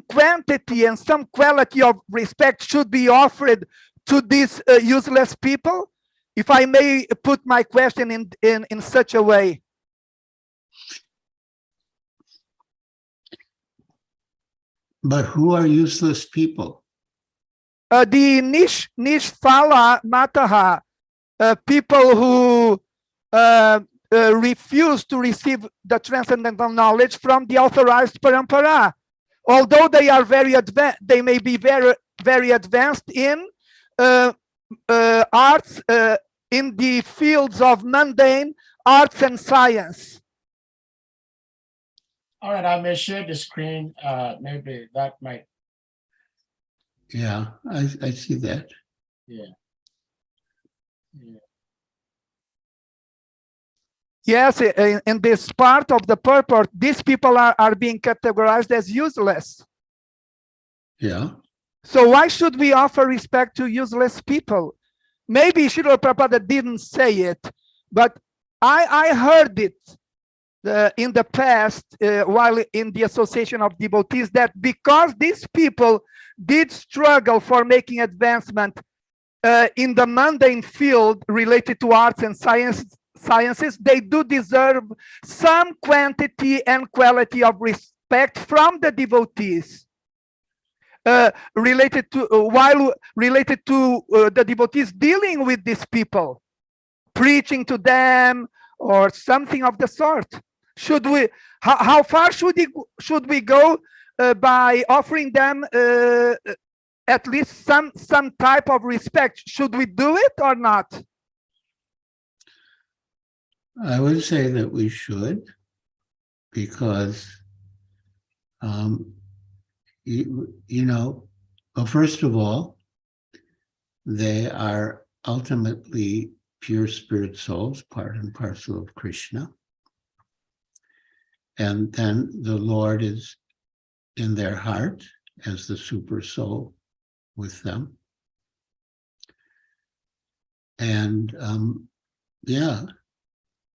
quantity and some quality of respect should be offered to these useless people? If I may put my question in such a way. But who are useless people? The Nishphala Mataha, people who refuse to receive the transcendental knowledge from the authorized parampara, although they are very advanced, they may be very advanced in arts, in the fields of mundane arts and science. All right, I may share the screen. Maybe that might. Yeah, I see that. Yeah. Yeah. Yes, in this part of the purport, these people are being categorized as useless. Yeah. So why should we offer respect to useless people? Maybe Srila Prabhupada didn't say it, but I heard it in the past while in the Association of Devotees, that because these people did struggle for making advancement in the mundane field related to arts and sciences, they do deserve some quantity and quality of respect from the devotees. Related to the devotees dealing with these people, preaching to them or something of the sort. Should we? How far should we go by offering them at least some type of respect? Should we do it or not? I would say that we should, because you know, well, first of all, they are ultimately pure spirit souls, part and parcel of Krishna. And then the Lord is in their heart as the super soul with them. And yeah,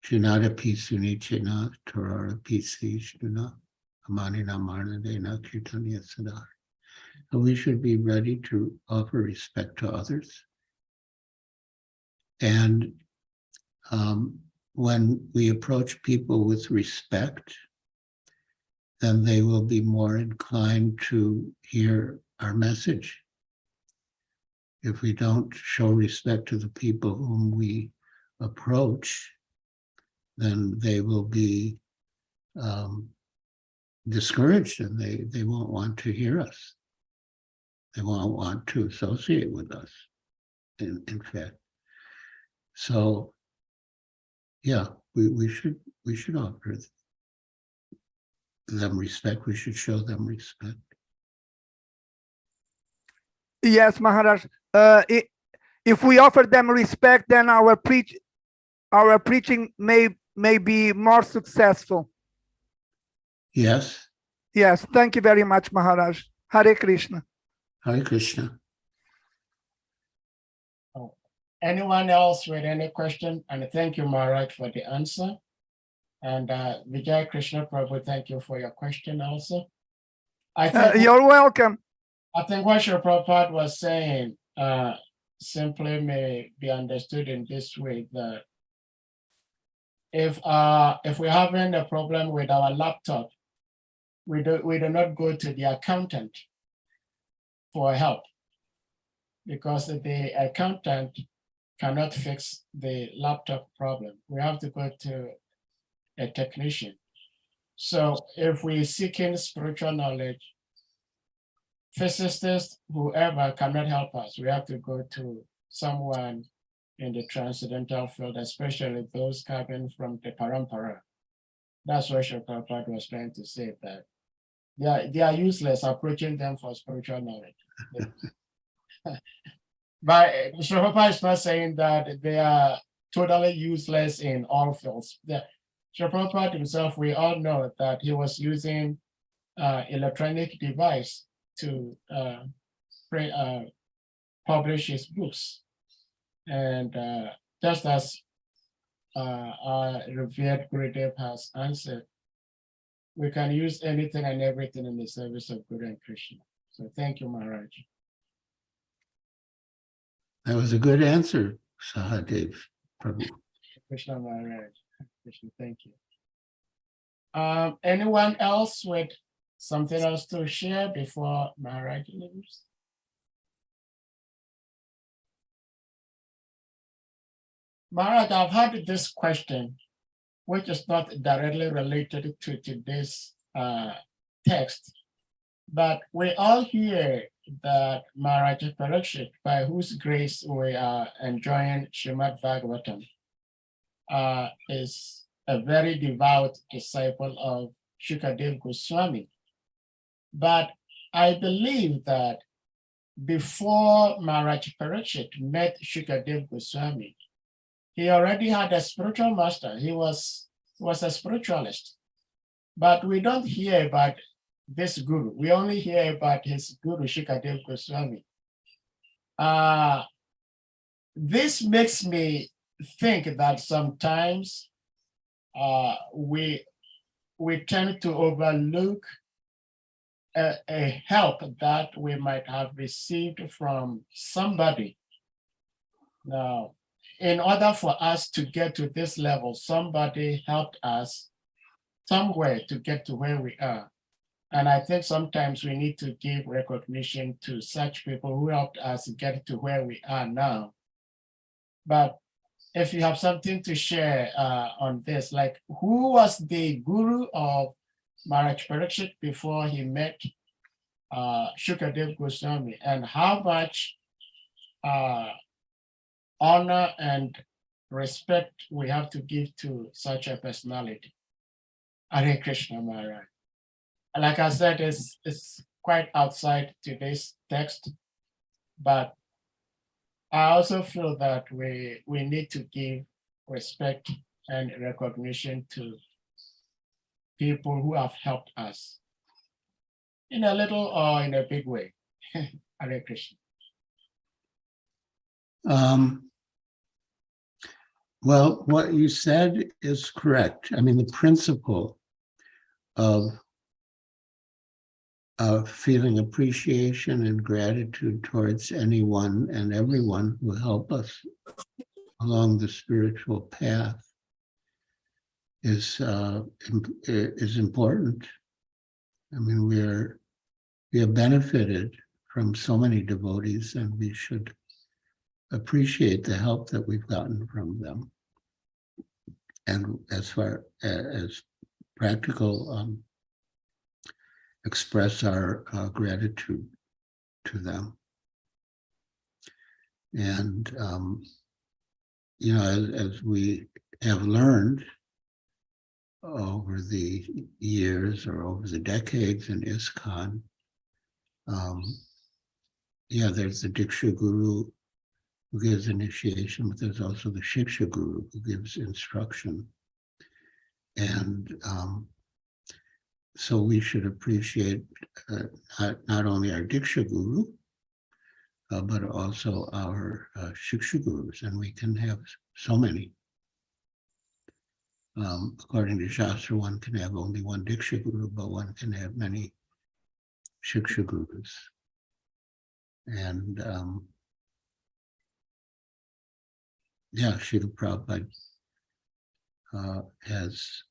Shinada Pisuni Chena, Torara Pisi Shuna, Amanina Marna Dena Kirtanya Sadar. So we should be ready to offer respect to others. And when we approach people with respect, then they will be more inclined to hear our message. If we don't show respect to the people whom we approach, then they will be discouraged, and they won't want to hear us. They won't want to associate with us, in fact. So, yeah, we should offer them respect. We should show them respect. Yes, Maharaj. If we offer them respect, then our preaching may be more successful. Yes. Yes, thank you very much, Maharaj. Hare Krishna. Hare Krishna. Oh. Anyone else with any question? And thank you, Maharaj, for the answer. And Vijay Krishna Prabhu, thank you for your question also. I think You're welcome. I think what Srila Prabhupada was saying simply may be understood in this way, that if we're having a problem with our laptop, we do not go to the accountant for help, because the accountant cannot fix the laptop problem. We have to go to a technician. So if we're seeking spiritual knowledge, physicists, whoever cannot help us, we have to go to someone in the transcendental field, especially those coming from the parampara. That's what Srila Prabhupada was trying to say, that they are useless approaching them for spiritual knowledge. But Srila Prabhupada is not saying that they are totally useless in all fields. Srila Prabhupada himself, we all know that he was using electronic device to publish his books. And just as our revered Gurudev has answered, we can use anything and everything in the service of Guru and Krishna. So thank you, Maharaj. That was a good answer, Sahadev Prabhu. Krishna Maharaj. Krishna, thank you. Anyone else with something else to share before Maharaj leaves? Maharaj, I've had this question, which is not directly related to today's text, but we all hear that Maharaj Parikshit, by whose grace we are enjoying Srimad Bhagavatam, is a very devout disciple of Shukadev Goswami. But I believe that before Maharaj Parikshit met Shukadev Goswami, he already had a spiritual master. He was a spiritualist. But we don't hear about this guru. We only hear about his guru, Shukadev Goswami. This makes me think that sometimes we tend to overlook a help that we might have received from somebody. Now, in order for us to get to this level, somebody helped us somewhere to get to where we are. And I think sometimes we need to give recognition to such people who helped us get to where we are now. But if you have something to share on this, like who was the guru of Maharaj Parikshit before he met Shukadev Goswami, and how much honor and respect we have to give to such a personality? Hare Krishna Maharaj. Like I said, it's quite outside today's text, but I also feel that we need to give respect and recognition to people who have helped us in a little or in a big way. Hare Krishna. Well, what you said is correct. I mean, the principle of feeling appreciation and gratitude towards anyone and everyone who help us along the spiritual path is important. I mean, we have benefited from so many devotees, and we should appreciate the help that we've gotten from them. And as far as practical, express our gratitude to them. And, you know, as we have learned over the years or over the decades in ISKCON, yeah, there's the Diksha Guru who gives initiation, but there's also the Shiksha Guru who gives instruction. And so we should appreciate not only our Diksha Guru, but also our Shiksha Gurus, and we can have so many. According to Shastra, one can have only one Diksha Guru, but one can have many Shiksha Gurus. And yeah, Srila Prabhupada has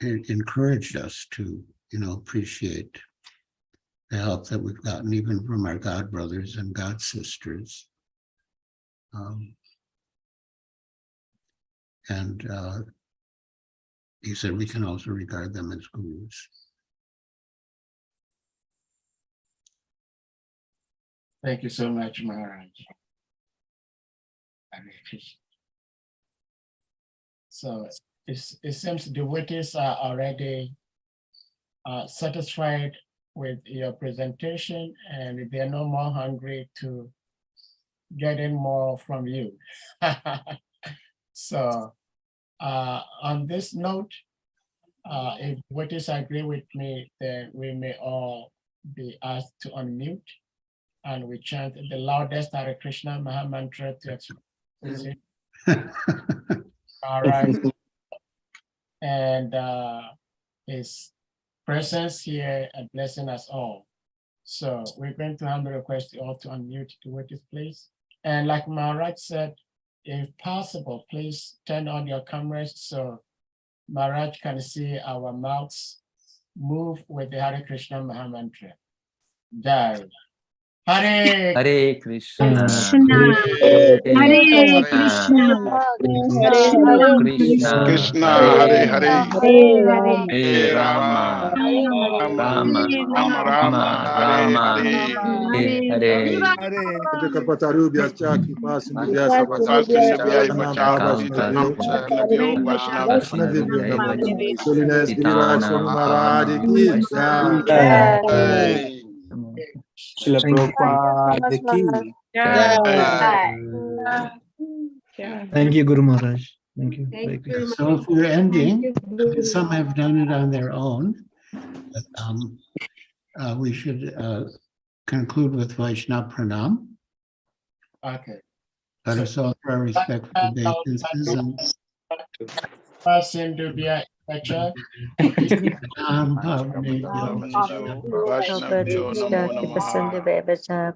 encouraged us to, you know, appreciate the help that we've gotten even from our God brothers and God sisters. And he said we can also regard them as gurus. Thank you so much, Maharaj. So it seems the devotees are already satisfied with your presentation, and they're no more hungry to get in more from you. So on this note, If devotees agree with me, then we may all be asked to unmute and we chant the loudest Hare Krishna Maha Mantra to express Maharaj and his presence here and blessing us all. So we're going to humbly request you all to unmute devotees, please. And like Maharaj said, if possible, please turn on your cameras so Maharaj can see our mouths move with the Hare Krishna Maha Mantra. Jai. Hare Hare Krishna, Krishna, Hare Krishna, Krishna Krishna, Hare Hare Hare, Hare Hare Rama, Rama, Rama, Rama Rama, Hare Rama, Hare. Hare Hare. Hare Kapataru biasa kipas biasa Vasakrishna Vyai Baba Vachakapita Navyo Vaishnav. Holiness Giriraj Swami Maharaj ki jai. Jai. Srila Prabhupada ki. Thank you, Guru Maharaj. Thank you. Hare Krishna. So if we're ending, some have done it on their own. But, we should conclude with Vaishnava Pranam. Okay. Let us offer our respectful obeisances and Passing to be a lecture. Pranam Bhavane Vaishnavyo Namo Namaha.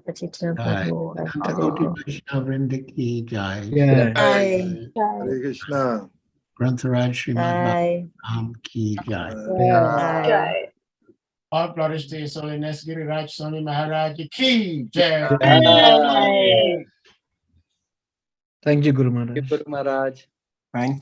Koti Vaishnava Vrinda ki jai. Yeah. Hare Krishna. Grantharaj Srimad Bhagavatam ki jai. All glories to His Holiness Giriraj Swami Maharaj ki jai. Thank you, Guru Maharaj. Guru Maharaj. Thank